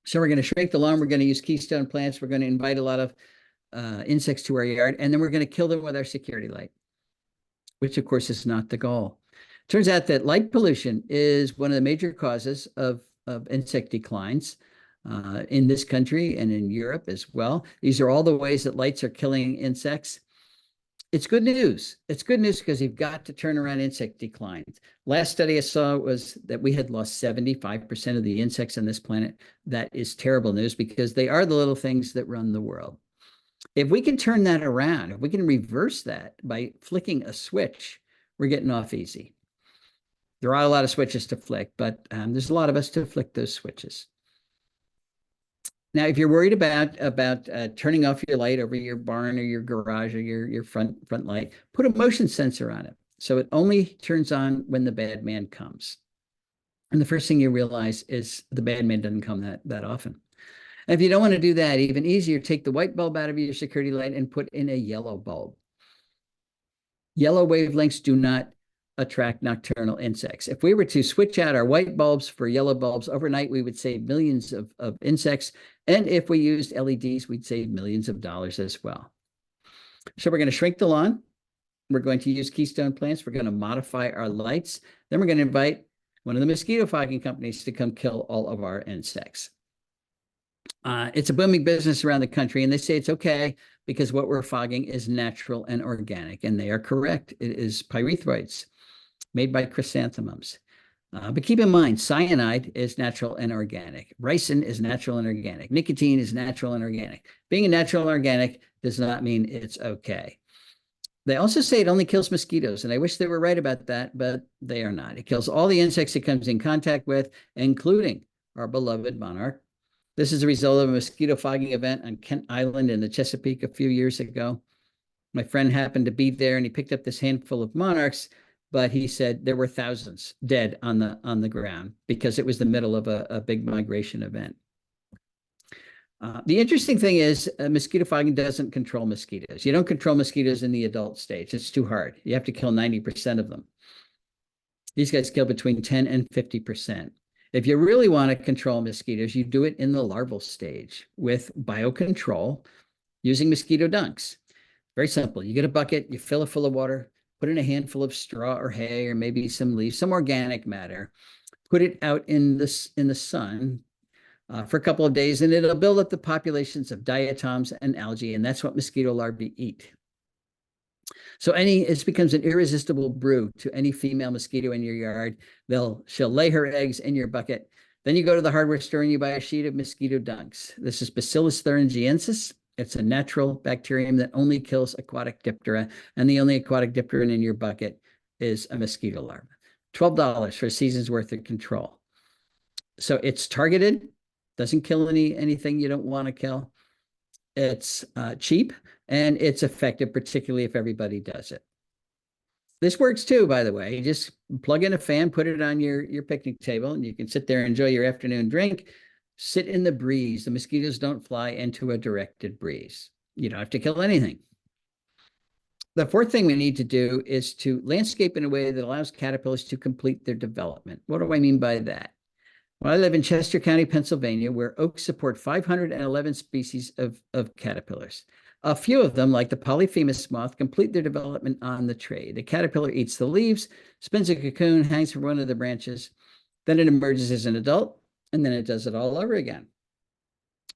So we're going to shrink the lawn. We're going to use keystone plants. We're going to invite a lot of insects to our yard, and then we're going to kill them with our security light, which of course is not the goal. Turns out that light pollution is one of the major causes of insect declines in this country and in Europe as well. These are all the ways that lights are killing insects. It's good news. It's good news because you've got to turn around insect declines. Last study I saw was that we had lost 75% of the insects on this planet. That is terrible news because they are the little things that run the world. If we can turn that around, if we can reverse that by flicking a switch, we're getting off easy. There are a lot of switches to flick, but there's a lot of us to flick those switches. Now, if you're worried about turning off your light over your barn or your garage or your front light, put a motion sensor on it so it only turns on when the bad man comes. And the first thing you realize is the bad man doesn't come that often. And if you don't want to do that, even easier, take the white bulb out of your security light and put in a yellow bulb. Yellow wavelengths do not attract nocturnal insects. If we were to switch out our white bulbs for yellow bulbs overnight, we would save millions of insects. And if we used LEDs, we'd save millions of dollars as well. So we're going to shrink the lawn. We're going to use keystone plants. We're going to modify our lights. Then we're going to invite one of the mosquito fogging companies to come kill all of our insects. It's a booming business around the country, and they say it's okay because what we're fogging is natural and organic, and they are correct. It is pyrethroids made by chrysanthemums. But keep in mind, cyanide is natural and organic. Ricin is natural and organic. Nicotine is natural and organic. Being a natural and organic does not mean it's okay. They also say it only kills mosquitoes, and I wish they were right about that, but they are not. It kills all the insects it comes in contact with, including our beloved monarch. This is a result of a mosquito fogging event on Kent Island in the Chesapeake a few years ago. My friend happened to be there, and he picked up this handful of monarchs, but he said there were thousands dead on the ground because it was the middle of a big migration event. The interesting thing is mosquito fogging doesn't control mosquitoes. You don't control mosquitoes in the adult stage. It's too hard. You have to kill 90% of them. These guys kill between 10 and 50%. If you really want to control mosquitoes, you do it in the larval stage with biocontrol using mosquito dunks. Very simple. You get a bucket, you fill it full of water, put in a handful of straw or hay or maybe some leaves, some organic matter, put it out in the sun for a couple of days, and it'll build up the populations of diatoms and algae, and that's what mosquito larvae eat. So it becomes an irresistible brew to any female mosquito in your yard. She'll lay her eggs in your bucket. Then you go to the hardware store and you buy a sheet of mosquito dunks. This is Bacillus thuringiensis. It's a natural bacterium that only kills aquatic diptera, and the only aquatic diptera in your bucket is a mosquito larva. $12 for a season's worth of control. So it's targeted, doesn't kill anything you don't want to kill. It's cheap, and it's effective, particularly if everybody does it. This works too, by the way. You just plug in a fan, put it on your picnic table, and you can sit there and enjoy your afternoon drink. Sit in the breeze. The mosquitoes don't fly into a directed breeze. You don't have to kill anything. The fourth thing we need to do is to landscape in a way that allows caterpillars to complete their development. What do I mean by that? Well, I live in Chester County, Pennsylvania, where oaks support 511 species of caterpillars. A few of them, like the polyphemus moth, complete their development on the tree. The caterpillar eats the leaves, spins a cocoon, hangs from one of the branches, then it emerges as an adult, and then it does it all over again.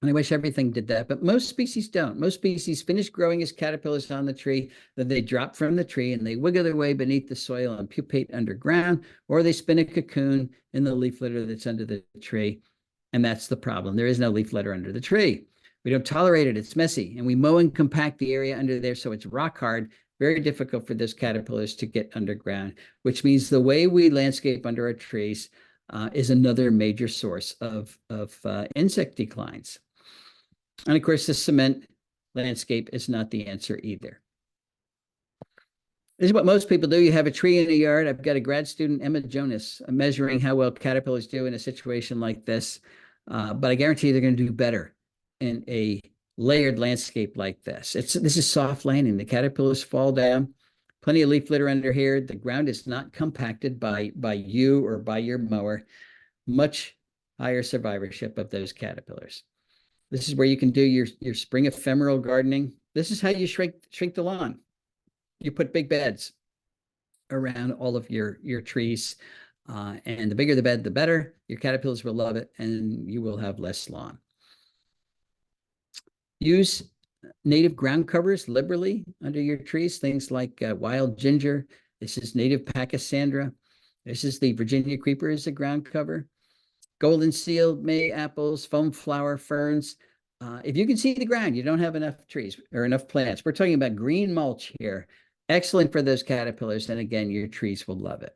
And I wish everything did that, but most species don't. Most species finish growing as caterpillars on the tree, then they drop from the tree and they wiggle their way beneath the soil and pupate underground, or they spin a cocoon in the leaf litter that's under the tree. And that's the problem. There is no leaf litter under the tree. We don't tolerate it. It's messy. And we mow and compact the area under there so it's rock hard, very difficult for those caterpillars to get underground, which means the way we landscape under our trees is another major source of insect declines. And of course, the cement landscape is not the answer either. This is what most people do. You have a tree in a yard. I've got a grad student, Emma Jonas, measuring how well caterpillars do in a situation like this. But I guarantee you they're going to do better in a layered landscape like this. This is soft landing. The caterpillars fall down. Plenty of leaf litter under here. The ground is not compacted by you or by your mower. Much higher survivorship of those caterpillars. This is where you can do your spring ephemeral gardening. This is how you shrink the lawn. You put big beds around all of your trees. And the bigger the bed, the better. Your caterpillars will love it, and you will have less lawn. Use native ground covers liberally under your trees, things like wild ginger. This is native pachysandra. This is the Virginia creeper as a ground cover. Golden seal, May apples, foam flower, ferns. If you can see the ground, you don't have enough trees or enough plants. We're talking about green mulch here. Excellent for those caterpillars. And again, your trees will love it.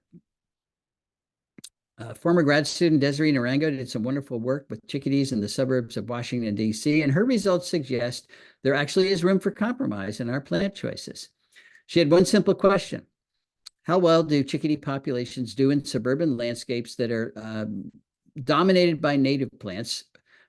Former grad student Desiree Narango did some wonderful work with chickadees in the suburbs of Washington, D.C., and her results suggest there actually is room for compromise in our plant choices. She had one simple question. How well do chickadee populations do in suburban landscapes that are dominated by native plants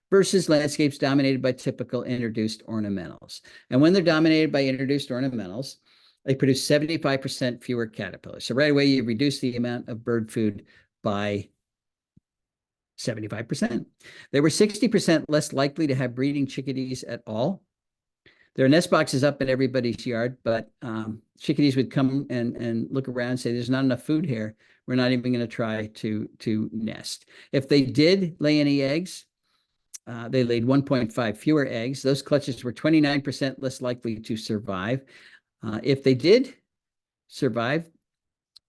versus landscapes dominated by typical introduced ornamentals? And when they're dominated by introduced ornamentals, they produce 75% fewer caterpillars. So right away, you reduce the amount of bird food by 75%. They were 60% less likely to have breeding chickadees at all. There are nest boxes up in everybody's yard, but chickadees would come and look around and say, there's not enough food here. We're not even going to try to nest. If they did lay any eggs, they laid 1.5 fewer eggs. Those clutches were 29% less likely to survive. If they did survive,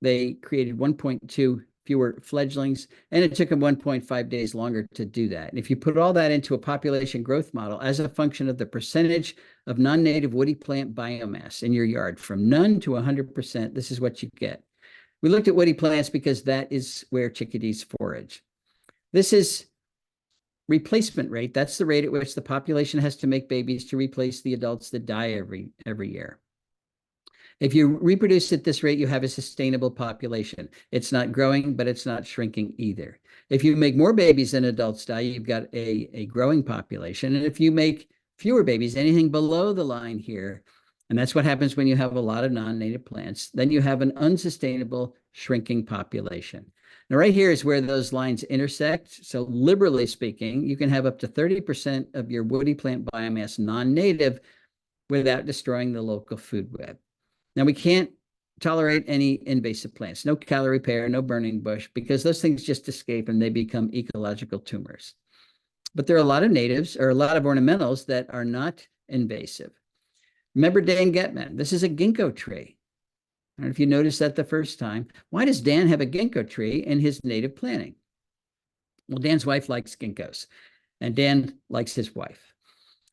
they created 1.2 fewer fledglings, and it took them 1.5 days longer to do that. And if you put all that into a population growth model as a function of the percentage of non-native woody plant biomass in your yard, from none to 100%, this is what you get. We looked at woody plants because that is where chickadees forage. This is replacement rate. That's the rate at which the population has to make babies to replace the adults that die every year. If you reproduce at this rate, you have a sustainable population. It's not growing, but it's not shrinking either. If you make more babies than adults die, you've got a growing population. And if you make fewer babies, anything below the line here, and that's what happens when you have a lot of non-native plants, then you have an unsustainable shrinking population. Now, right here is where those lines intersect. So liberally speaking, you can have up to 30% of your woody plant biomass non-native without destroying the local food web. Now, we can't tolerate any invasive plants, no calorie pear, no burning bush, because those things just escape and they become ecological tumors. But there are a lot of natives or a lot of ornamentals that are not invasive. Remember Dan Getman? This is a ginkgo tree. I don't know if you noticed that the first time. Why does Dan have a ginkgo tree in his native planting? Well, Dan's wife likes ginkgos, and Dan likes his wife.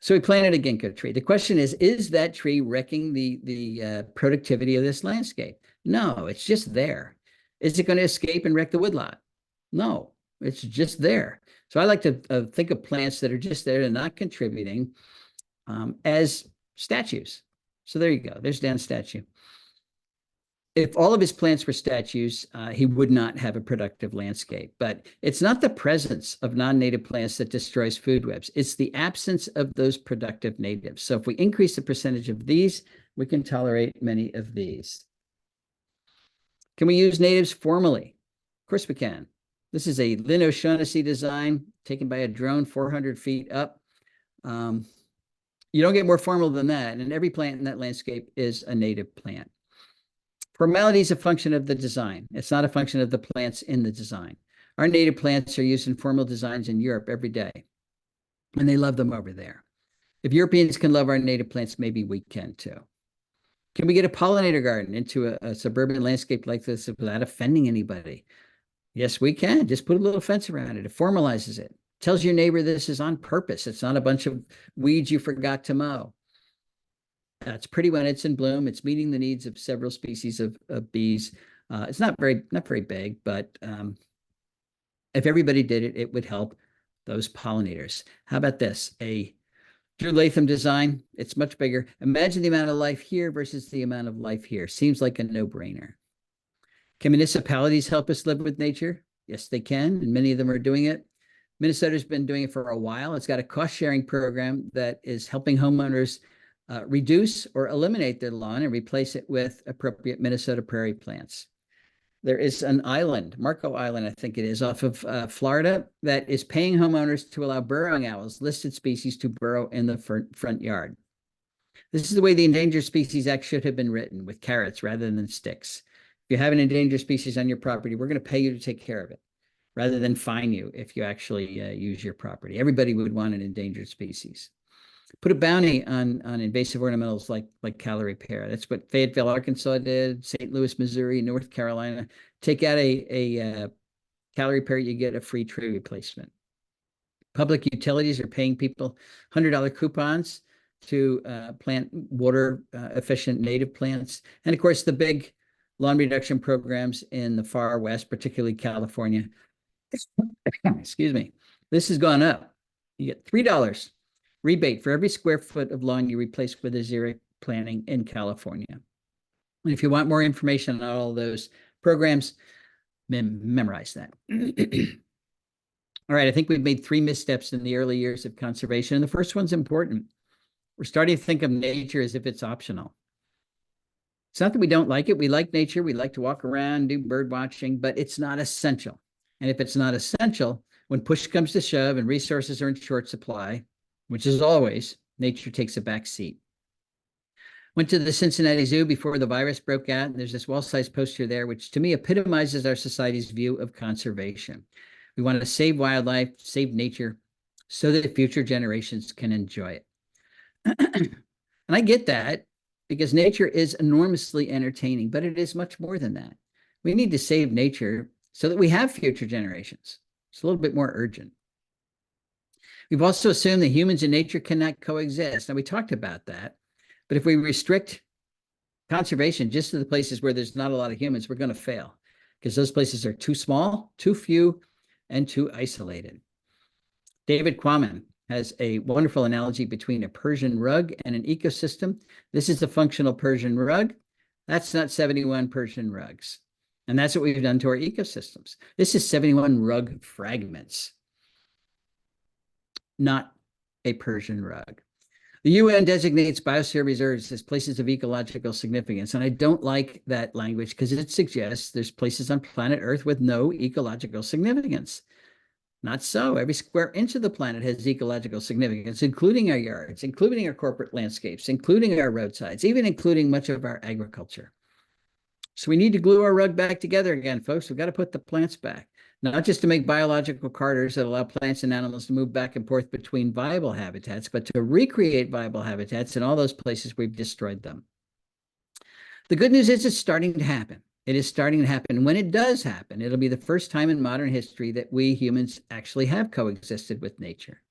So we planted a ginkgo tree. The question is that tree wrecking the productivity of this landscape? No, it's just there. Is it going to escape and wreck the woodlot? No, it's just there. So I like to think of plants that are just there and not contributing as statues. So there you go. There's Dan's statue. If all of his plants were statues, he would not have a productive landscape. But it's not the presence of non-native plants that destroys food webs. It's the absence of those productive natives. So if we increase the percentage of these, we can tolerate many of these. Can we use natives formally? Of course we can. This is a Lynn O'Shaughnessy design taken by a drone 400 feet up. You don't get more formal than that. And every plant in that landscape is a native plant. Formality is a function of the design. It's not a function of the plants in the design. Our native plants are used in formal designs in Europe every day, and they love them over there. If Europeans can love our native plants, maybe we can too. Can we get a pollinator garden into a suburban landscape like this without offending anybody? Yes, we can. Just put a little fence around it. It formalizes it. Tells your neighbor this is on purpose. It's not a bunch of weeds you forgot to mow. It's pretty when it's in bloom. It's meeting the needs of several species of bees. It's not very big, but if everybody did it, it would help those pollinators. How about this? A Drew Latham design. It's much bigger. Imagine the amount of life here versus the amount of life here. Seems like a no-brainer. Can municipalities help us live with nature? Yes, they can, and many of them are doing it. Minnesota's been doing it for a while. It's got a cost-sharing program that is helping homeowners reduce or eliminate their lawn and replace it with appropriate Minnesota prairie plants. There is an island, Marco Island, I think it is, off of Florida, that is paying homeowners to allow burrowing owls, listed species, to burrow in the front yard. This is the way the Endangered Species Act should have been written, with carrots rather than sticks. If you have an endangered species on your property, we're going to pay you to take care of it rather than fine you if you actually use your property. Everybody would want an endangered species. Put a bounty on invasive ornamentals like Callery pear. That's what Fayetteville, Arkansas did, St. Louis, Missouri, North Carolina. Take out a Callery pear, you get a free tree replacement. Public utilities are paying people $100 coupons to plant water efficient native plants. And of course, the big lawn reduction programs in the far west, particularly California. Excuse me. This has gone up. You get $3 rebate for every square foot of lawn you replace with a xeric planting in California. And if you want more information on all those programs, memorize that. All right, I think we've made 3 missteps in the early years of conservation. And the first one's important. We're starting to think of nature as if it's optional. It's not that we don't like it. We like nature. We like to walk around, do bird watching, but it's not essential. And if it's not essential, when push comes to shove and resources are in short supply, which is always, nature takes a back seat. Went to the Cincinnati Zoo before the virus broke out, and there's this wall-sized poster there, which to me epitomizes our society's view of conservation. We want to save wildlife, save nature, so that future generations can enjoy it. And I get that, because nature is enormously entertaining, but it is much more than that. We need to save nature so that we have future generations. It's a little bit more urgent. We've also assumed that humans and nature cannot coexist. Now, we talked about that, but if we restrict conservation just to the places where there's not a lot of humans, we're going to fail, because those places are too small, too few, and too isolated. David Quammen has a wonderful analogy between a Persian rug and an ecosystem. This is a functional Persian rug. That's not 71 Persian rugs. And that's what we've done to our ecosystems. This is 71 rug fragments, not a Persian rug. The UN designates biosphere reserves as places of ecological significance. And I don't like that language because it suggests there's places on planet Earth with no ecological significance. Not so. Every square inch of the planet has ecological significance, including our yards, including our corporate landscapes, including our roadsides, even including much of our agriculture. So we need to glue our rug back together again, folks. We've got to put the plants back, not just to make biological corridors that allow plants and animals to move back and forth between viable habitats, but to recreate viable habitats in all those places we've destroyed them. The good news is it's starting to happen. It is starting to happen. When it does happen, it'll be the first time in modern history that we humans actually have coexisted with nature.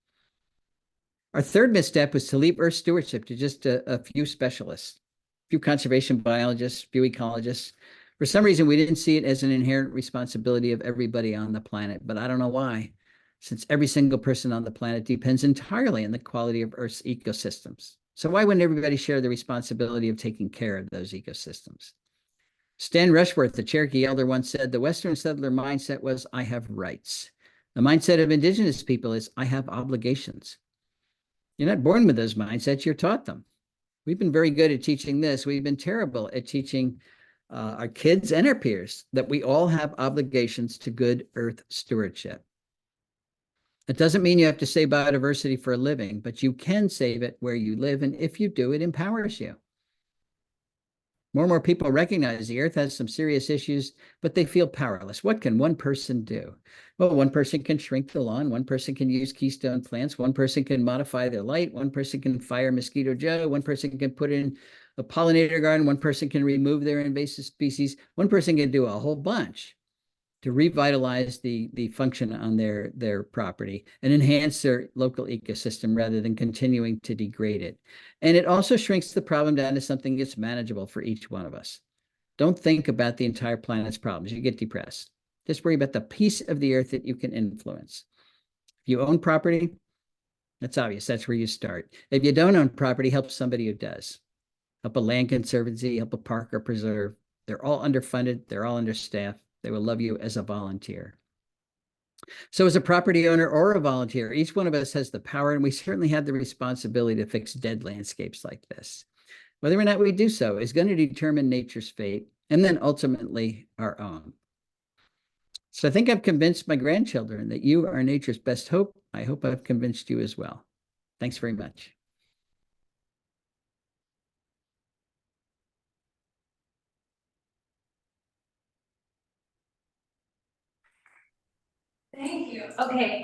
Our third misstep was to leave Earth stewardship to just a few specialists, a few conservation biologists, a few ecologists. For some reason, we didn't see it as an inherent responsibility of everybody on the planet, but I don't know why, since every single person on the planet depends entirely on the quality of Earth's ecosystems. So why wouldn't everybody share the responsibility of taking care of those ecosystems? Stan Rushworth, the Cherokee elder, once said, the Western settler mindset was, I have rights. The mindset of indigenous people is, I have obligations. You're not born with those mindsets, you're taught them. We've been very good at teaching this. We've been terrible at teaching our kids and our peers that we all have obligations to good Earth stewardship. It doesn't mean you have to save biodiversity for a living, but you can save it where you live, and if you do, it empowers you. More and more people recognize the Earth has some serious issues, but they feel powerless. What can one person do? Well, one person can shrink the lawn. One person can use keystone plants. One person can modify their light. One person can fire Mosquito Joe. One person can put in a pollinator garden. One person can remove their invasive species. One person can do a whole bunch to revitalize the function on their property and enhance their local ecosystem rather than continuing to degrade it. And it also shrinks the problem down to something that's manageable for each one of us. Don't think about the entire planet's problems. You get depressed. Just worry about the piece of the Earth that you can influence. If you own property, that's obvious. That's where you start. If you don't own property, help somebody who does. Help a land conservancy, help a park or preserve. They're all underfunded. They're all understaffed. They will love you as a volunteer. So as a property owner or a volunteer, each one of us has the power, and we certainly have the responsibility to fix dead landscapes like this. Whether or not we do so is going to determine nature's fate, and then ultimately our own. So I think I've convinced my grandchildren that you are nature's best hope. I hope I've convinced you as well. Thanks very much. Thank you. Okay,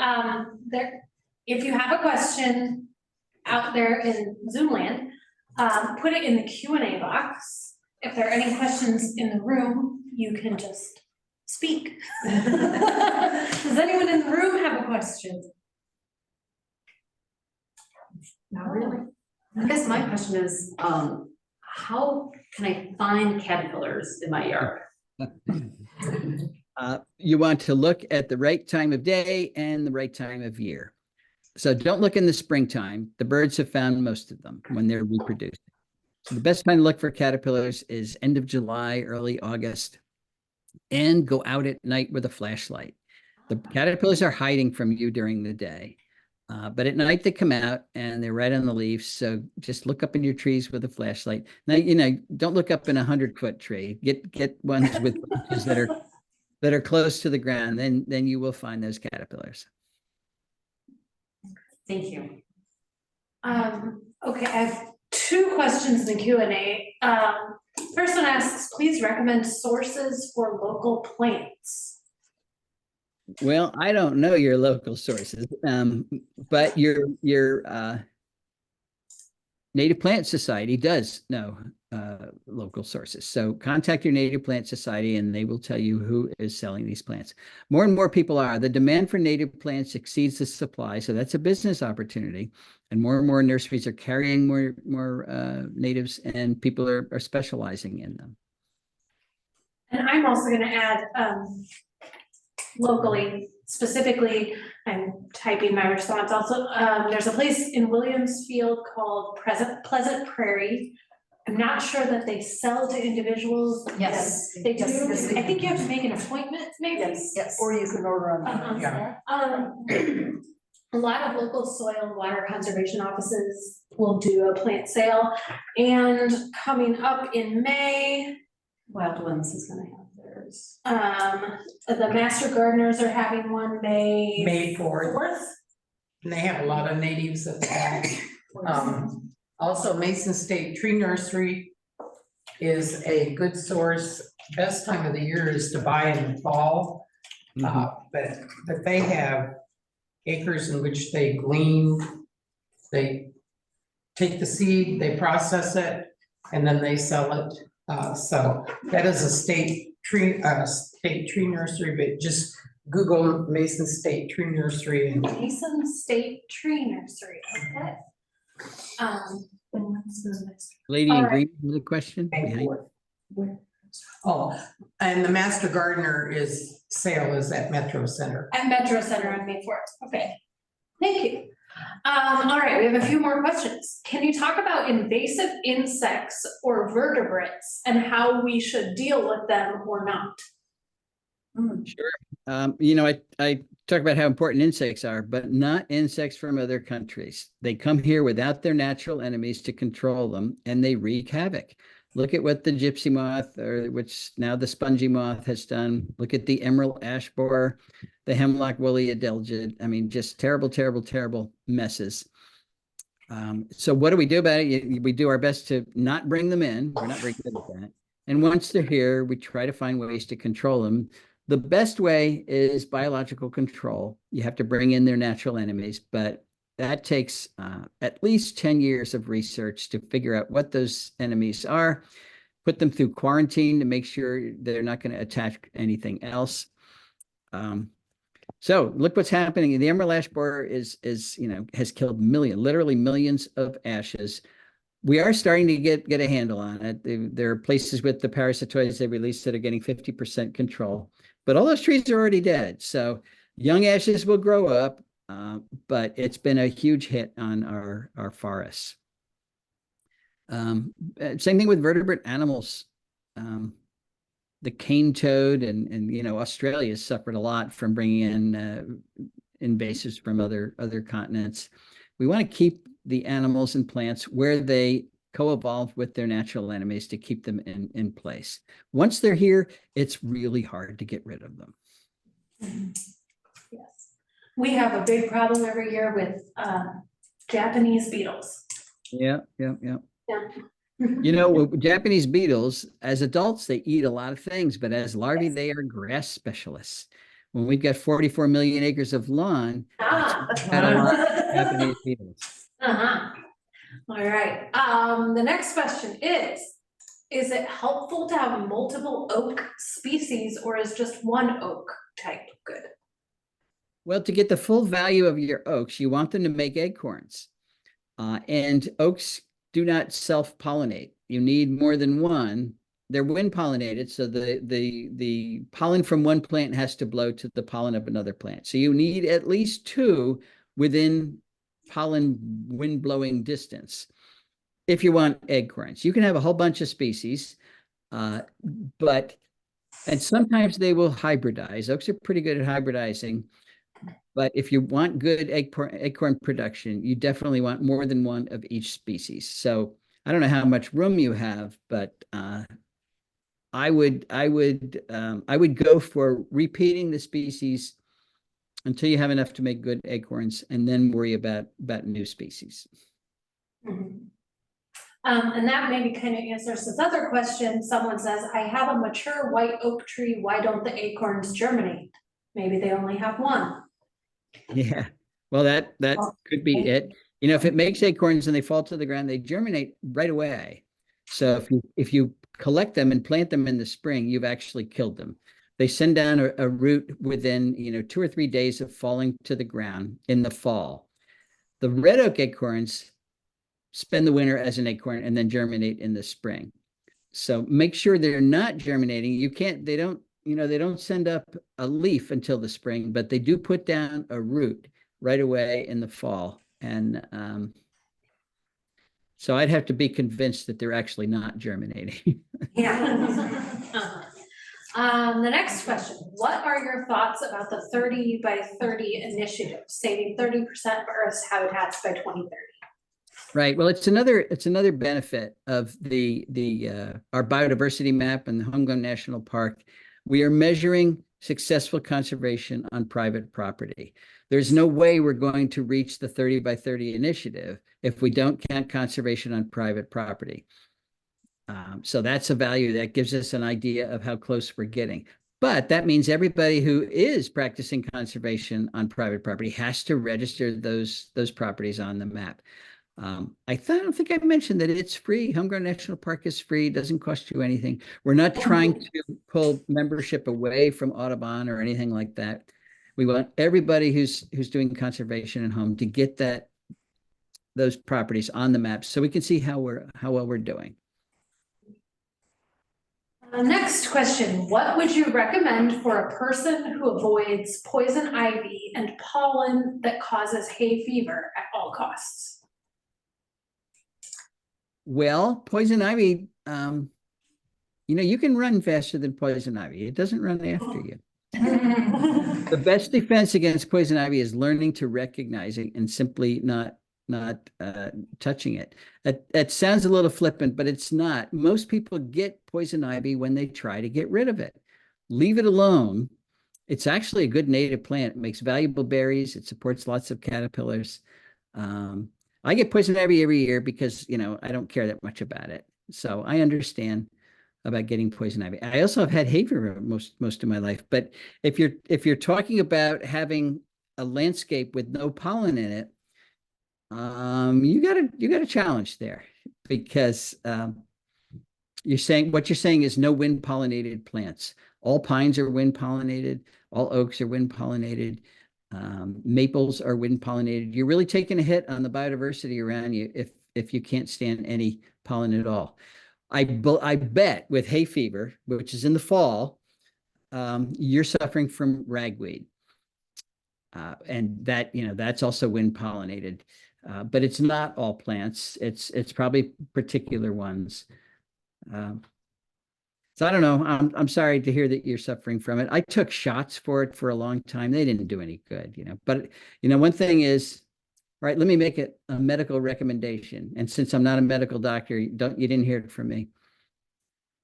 if you have a question out there in Zoom land, put it in the Q&A box. If there are any questions in the room, you can just speak. Does anyone in the room have a question? Not really. I guess my question is, how can I find caterpillars in my yard? You want to look at the right time of day and the right time of year. So don't look in the springtime. The birds have found most of them when they're reproducing. So the best time to look for caterpillars is end of July, early August, and go out at night with a flashlight. The caterpillars are hiding from you during the day, but at night they come out and they're right on the leaves. So just look up in your trees with a flashlight. Now, don't look up in 100-foot tree. Get ones with branches that are close to the ground. Then you will find those caterpillars. Thank you. Okay, I have two questions in the Q&A. First one asks, please recommend sources for local plants. Well, I don't know your local sources, but your Native Plant Society does know local sources. So contact your Native Plant Society and they will tell you who is selling these plants. More and more people are. The demand for native plants exceeds the supply, so that's a business opportunity. And more nurseries are carrying more natives, and people are specializing in them. And I'm also going to add locally, specifically, I'm typing my response also. There's a place in Williamsfield called Pleasant Prairie. I'm not sure that they sell to individuals. Yes, they do. Yes, I think you have to make an appointment, maybe. Yes. Or you can order on. Yeah. A lot of local soil and water conservation offices will do a plant sale. And coming up in May, Wildlands is gonna have theirs. the Master Gardeners are having one May 4th. And they have a lot of natives at the back. Also, Mason State Tree Nursery is a good source. Best time of the year is to buy in the fall. But they have acres in which they glean, they take the seed, they process it, and then they sell it. So that is a state tree nursery, but just Google Mason State Tree Nursery. And Mason State Tree Nursery, okay. Lady in green with a question. Oh, and the Master Gardener sale is at Metro Center. At Metro Center on May 4th, okay. Thank you. All right, we have a few more questions. Can you talk about invasive insects or vertebrates and how we should deal with them or not? Sure. I talk about how important insects are, but not insects from other countries. They come here without their natural enemies to control them, and they wreak havoc. Look at what the gypsy moth, or which now the spongy moth, has done. Look at the emerald ash borer, the hemlock woolly adelgid. I mean, just terrible, terrible, terrible messes. So what do we do about it? We do our best to not bring them in. We're not very good at that. And once they're here, we try to find ways to control them. The best way is biological control. You have to bring in their natural enemies, but that takes at least 10 years of research to figure out what those enemies are, put them through quarantine to make sure they're not going to attack anything else. So look what's happening. The emerald ash borer has killed literally millions of ashes. We are starting to get a handle on it. There are places with the parasitoids they released that are getting 50% control, but all those trees are already dead. So young ashes will grow up, but it's been a huge hit on our forests. Same thing with vertebrate animals. The cane toad and Australia has suffered a lot from bringing in invasives from other continents. We want to keep the animals and plants where they co-evolve with their natural enemies to keep them in place. Once they're here, it's really hard to get rid of them. Yes. We have a big problem every year with Japanese beetles. Yeah. Japanese beetles, as adults, they eat a lot of things, but as larvae, they are grass specialists. When we've got 44 million acres of lawn, got a lot happening at Peters. Uh-huh. All right, the next question is it helpful to have multiple oak species or is just one oak type good? Well, to get the full value of your oaks, you want them to make acorns. And oaks do not self-pollinate. You need more than one. They're wind pollinated, so the pollen from one plant has to blow to the pollen of another plant. So you need at least two within pollen wind blowing distance if you want acorns. You can have a whole bunch of species, and sometimes they will hybridize. Oaks are pretty good at hybridizing. But if you want good acorn production, you definitely want more than one of each species. So I don't know how much room you have, but I would go for repeating the species until you have enough to make good acorns, and then worry about new species. Mhm. And that maybe kind of answers this other question. Someone says, I have a mature white oak tree. Why don't the acorns germinate? Maybe they only have one. Yeah, well, that could be it. You know, if it makes acorns and they fall to the ground, they germinate right away. So if you collect them and plant them in the spring, you've actually killed them. They send down a root within 2 or 3 days of falling to the ground in the fall. The red oak acorns spend the winter as an acorn and then germinate in the spring. So make sure they're not germinating. They don't send up a leaf until the spring, but they do put down a root right away in the fall. And so I'd have to be convinced that they're actually not germinating. Yeah. The next question, what are your thoughts about the 30 by 30 initiative, saving 30% of Earth's habitats by 2030? Right. Well, it's another benefit of our biodiversity map and the Homegrown National Park. We are measuring successful conservation on private property. There's no way we're going to reach the 30 by 30 initiative if we don't count conservation on private property. So that's a value that gives us an idea of how close we're getting. But that means everybody who is practicing conservation on private property has to register those properties on the map. I don't think I mentioned that it's free. Homegrown National Park is free, doesn't cost you anything. We're not trying to pull membership away from Audubon or anything like that. We want everybody who's doing conservation at home to get those properties on the map so we can see how well we're doing. Next question, what would you recommend for a person who avoids poison ivy and pollen that causes hay fever at all costs? Well, poison ivy, you can run faster than poison ivy. It doesn't run after you. The best defense against poison ivy is learning to recognize it and simply not touching it. That sounds a little flippant, but it's not. Most people get poison ivy when they try to get rid of it. Leave it alone. It's actually a good native plant. It makes valuable berries. It supports lots of caterpillars. I get poison ivy every year because, I don't care that much about it. So I understand about getting poison ivy. I also have had hay fever most of my life. But if you're talking about having a landscape with no pollen in it, you got a challenge there because you're saying is no wind pollinated plants. All pines are wind pollinated. All oaks are wind pollinated. Maples are wind pollinated. You're really taking a hit on the biodiversity around you if you can't stand any pollen at all. I bet with hay fever, which is in the fall, you're suffering from ragweed, and that's also wind pollinated. But it's not all plants. It's probably particular ones. So I don't know. I'm sorry to hear that you're suffering from it. I took shots for it for a long time. They didn't do any good, But one thing is, right, let me make it a medical recommendation. And since I'm not a medical doctor, you didn't hear it from me.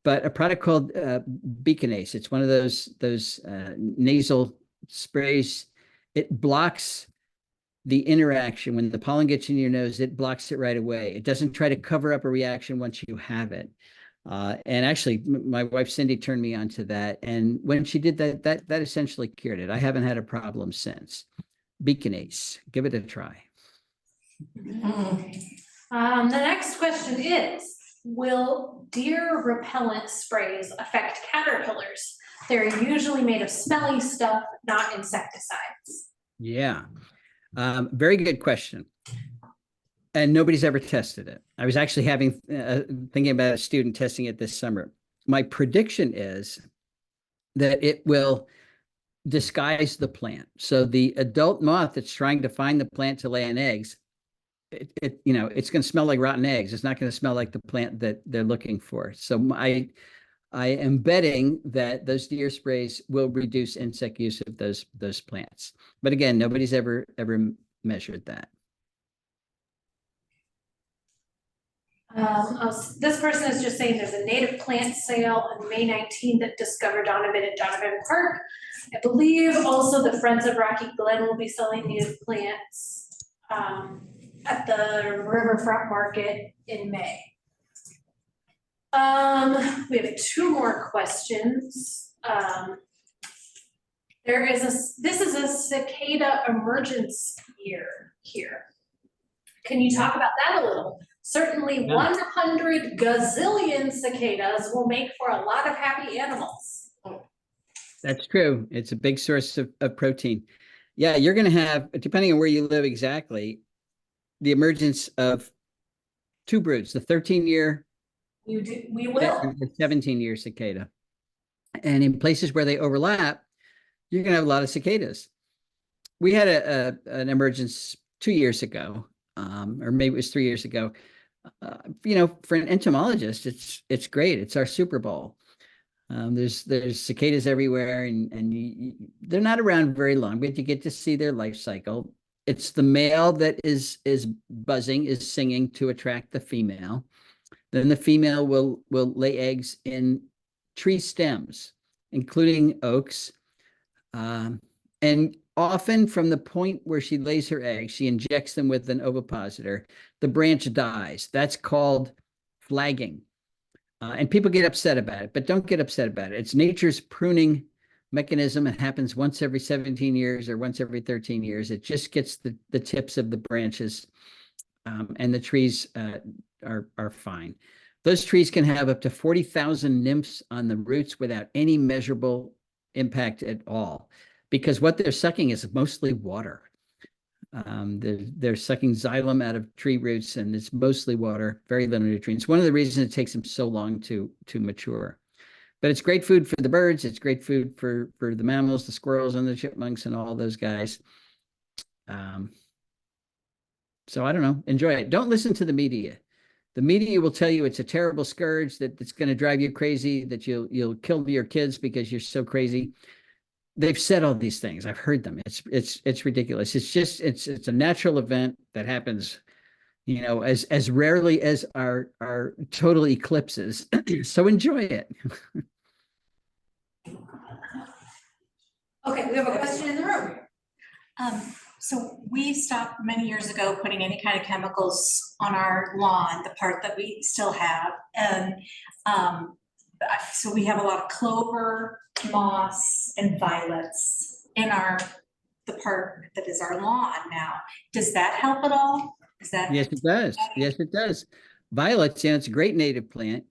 But a product called Beaconase. It's one of those nasal sprays. It blocks the interaction. When the pollen gets in your nose, it blocks it right away. It doesn't try to cover up a reaction once you have it. And actually, my wife Cindy turned me on to that. And when she did that, that essentially cured it. I haven't had a problem since. Beacon Ace, give it a try. The next question is, will deer repellent sprays affect caterpillars? They're usually made of smelly stuff, not insecticides. Yeah, very good question. And nobody's ever tested it. I was actually thinking about a student testing it this summer. My prediction is that it will disguise the plant. So the adult moth that's trying to find the plant to lay an eggs, it's going to smell like rotten eggs. It's not going to smell like the plant that they're looking for. So I am betting that those deer sprays will reduce insect use of those plants. But again, nobody's ever measured that. This person is just saying there's a native plant sale on May 19th at Discover Donovan at Donovan Park. I believe also the Friends of Rocky Glen will be selling native plants at the Riverfront Market in May. We have two more questions. This is a cicada emergence year here. Can you talk about that a little? Certainly 100 gazillion cicadas will make for a lot of happy animals. That's true. It's a big source of protein. Yeah, you're going to have, depending on where you live exactly, the emergence of two broods, the 13-year We will. and the 17-year cicada. And in places where they overlap, you're going to have a lot of cicadas. We had an emergence 2 years ago, or maybe it was 3 years ago. For an entomologist, it's great. It's our Super Bowl. There's cicadas everywhere, and they're not around very long, but you get to see their life cycle. It's the male that is buzzing, is singing to attract the female. Then the female will lay eggs in tree stems, including oaks. And often from the point where she lays her eggs, she injects them with an ovipositor, the branch dies. That's called flagging. And people get upset about it, but don't get upset about it. It's nature's pruning mechanism. It happens once every 17 years or once every 13 years. It just gets the tips of the branches, and the trees are fine. Those trees can have up to 40,000 nymphs on the roots without any measurable impact at all, because what they're sucking is mostly water. They're sucking xylem out of tree roots, and it's mostly water, very little nutrients. One of the reasons it takes them so long to mature. But it's great food for the birds. It's great food for the mammals, the squirrels and the chipmunks and all those guys. So I don't know, enjoy it. Don't listen to the media. The media will tell you it's a terrible scourge, that it's going to drive you crazy, that you'll kill your kids because you're so crazy. They've said all these things. I've heard them. It's ridiculous. It's a natural event that happens, as rarely as our total eclipses. So enjoy it. Okay, we have a question in the room. So we stopped many years ago putting any kind of chemicals on our lawn, the part that we still have. And so we have a lot of clover, moss, and violets in the part that is our lawn now. Does that help at all? Yes, it does. Yes, it does. Violets, it's a great native plant.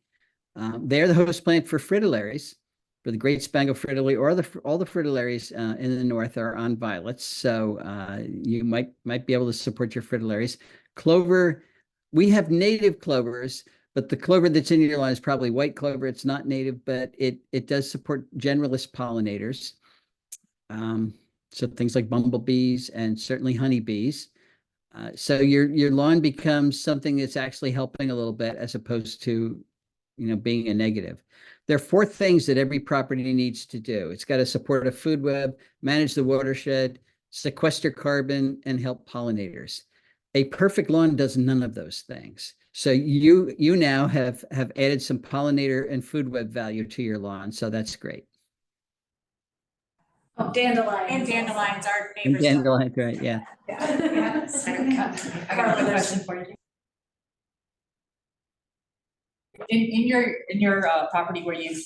They're the host plant for fritillaries, for the great Spangled fritillary, or all the fritillaries in the north are on violets. So you might be able to support your fritillaries. Clover, we have native clovers, but the clover that's in your lawn is probably white clover. It's not native, but it does support generalist pollinators. So things like bumblebees and certainly honeybees. So your lawn becomes something that's actually helping a little bit, as opposed to, being a negative. There are 4 things that every property needs to do. It's got to support a food web, manage the watershed, sequester carbon, and help pollinators. A perfect lawn does none of those things. So you now have added some pollinator and food web value to your lawn. So that's great. Oh, dandelions. And dandelions are And neighbors. dandelions, right? Yeah. I got a quick question for you. In your property where you've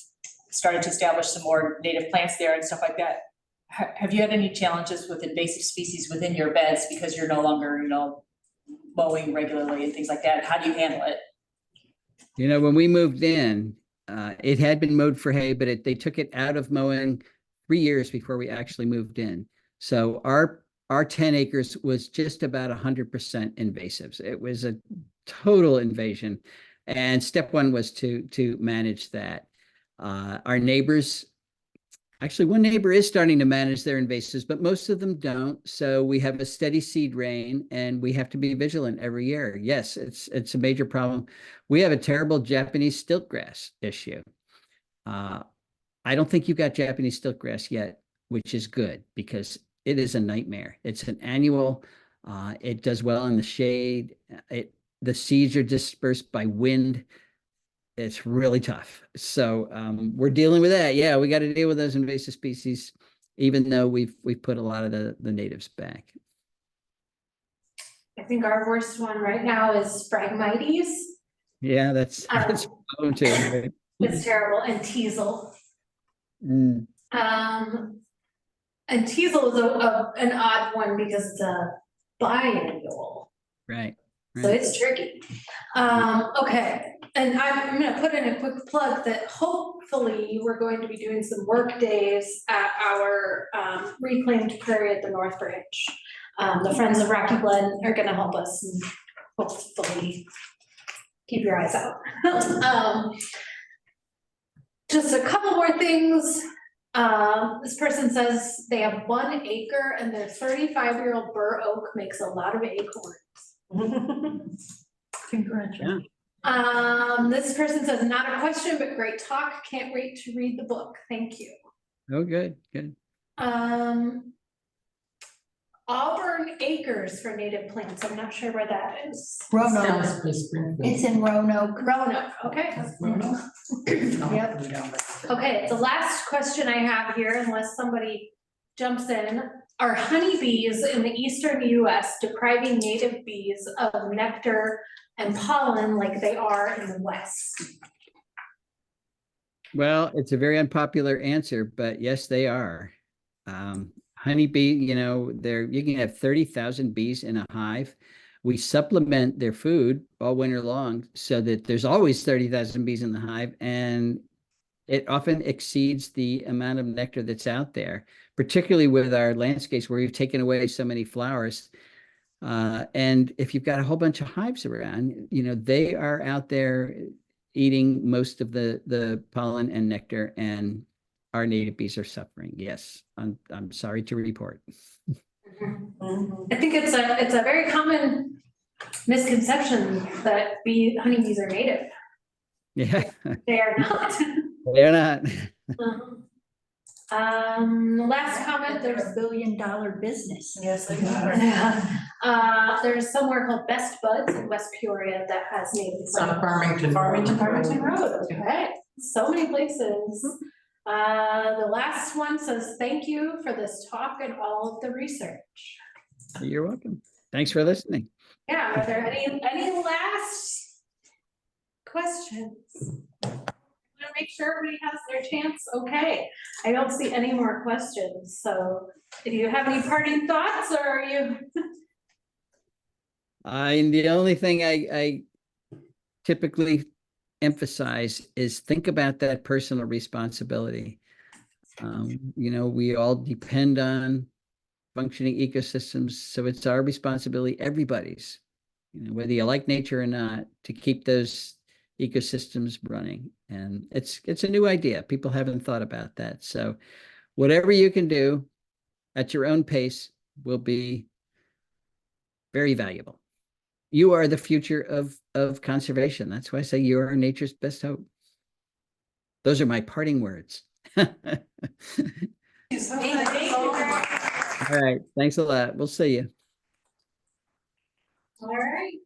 started to establish some more native plants there and stuff like that, have you had any challenges with invasive species within your beds because you're no longer, mowing regularly and things like that? How do you handle it? When we moved in, it had been mowed for hay, but they took it out of mowing 3 years before we actually moved in. So our 10 acres was just about 100% invasives. It was a total invasion. And step one was to manage that. Our neighbors, actually one neighbor is starting to manage their invasives, but most of them don't. So we have a steady seed rain and we have to be vigilant every year. Yes, it's a major problem. We have a terrible Japanese stiltgrass issue. I don't think you've got Japanese stiltgrass yet, which is good because it is a nightmare. It's an annual, it does well in the shade. The seeds are dispersed by wind. It's really tough. So we're dealing with that. Yeah, we got to deal with those invasive species, even though we've put a lot of the natives back. I think our worst one right now is Phragmites. Yeah, that's a problem too. Right? It's terrible, and teasel. Mm, And teasel is an odd one because it's a biennial. right. So it's tricky. Okay, and I'm gonna put in a quick plug that hopefully we're going to be doing some work days at our reclaimed prairie at the North Branch. The Friends of Rocky Glen are gonna help us and hopefully keep your eyes out. Just a couple more things. This person says they have 1 acre and their 35-year-old bur oak makes a lot of acorns. Congratulations. This person says, not a question, but great talk. Can't wait to read the book. Thank you. Oh, good. Auburn Acres for native plants. I'm not sure where that is. Roanoke. It's in Roanoke. Roanoke, okay. Yep. Okay, the last question I have here, unless somebody jumps in, are honeybees in the eastern US depriving native bees of nectar and pollen like they are in the West? Well, it's a very unpopular answer, but yes, they are. Honeybee, you can have 30,000 bees in a hive. We supplement their food all winter long so that there's always 30,000 bees in the hive, and it often exceeds the amount of nectar that's out there, particularly with our landscapes where we've taken away so many flowers. And if you've got a whole bunch of hives around, they are out there eating most of the pollen and nectar, and our native bees are suffering. Yes, I'm sorry to report. I think it's a very common misconception that honeybees are native. Yeah, They are not. they're not. The last comment, They're there's a billion-dollar business. Yes, they yeah. There's somewhere called Best Buds in West Peoria that has native It's on plants. Farmington Road, okay, so many places. The last one says, thank you for this talk and all of the research. You're welcome. Thanks for listening. Yeah, are there any last questions? Want to make sure everybody has their chance? Okay, I don't see any more questions, so do you have any parting thoughts, or are you? The only thing I typically emphasize is think about that personal responsibility. We all depend on functioning ecosystems, so it's our responsibility, everybody's, whether you like nature or not, to keep those ecosystems running. And it's a new idea. People haven't thought about that. So whatever you can do at your own pace will be very valuable. You are the future of conservation. That's why I say you are nature's best hope. Those are my parting words. All right. Thanks a lot. We'll see you. All right.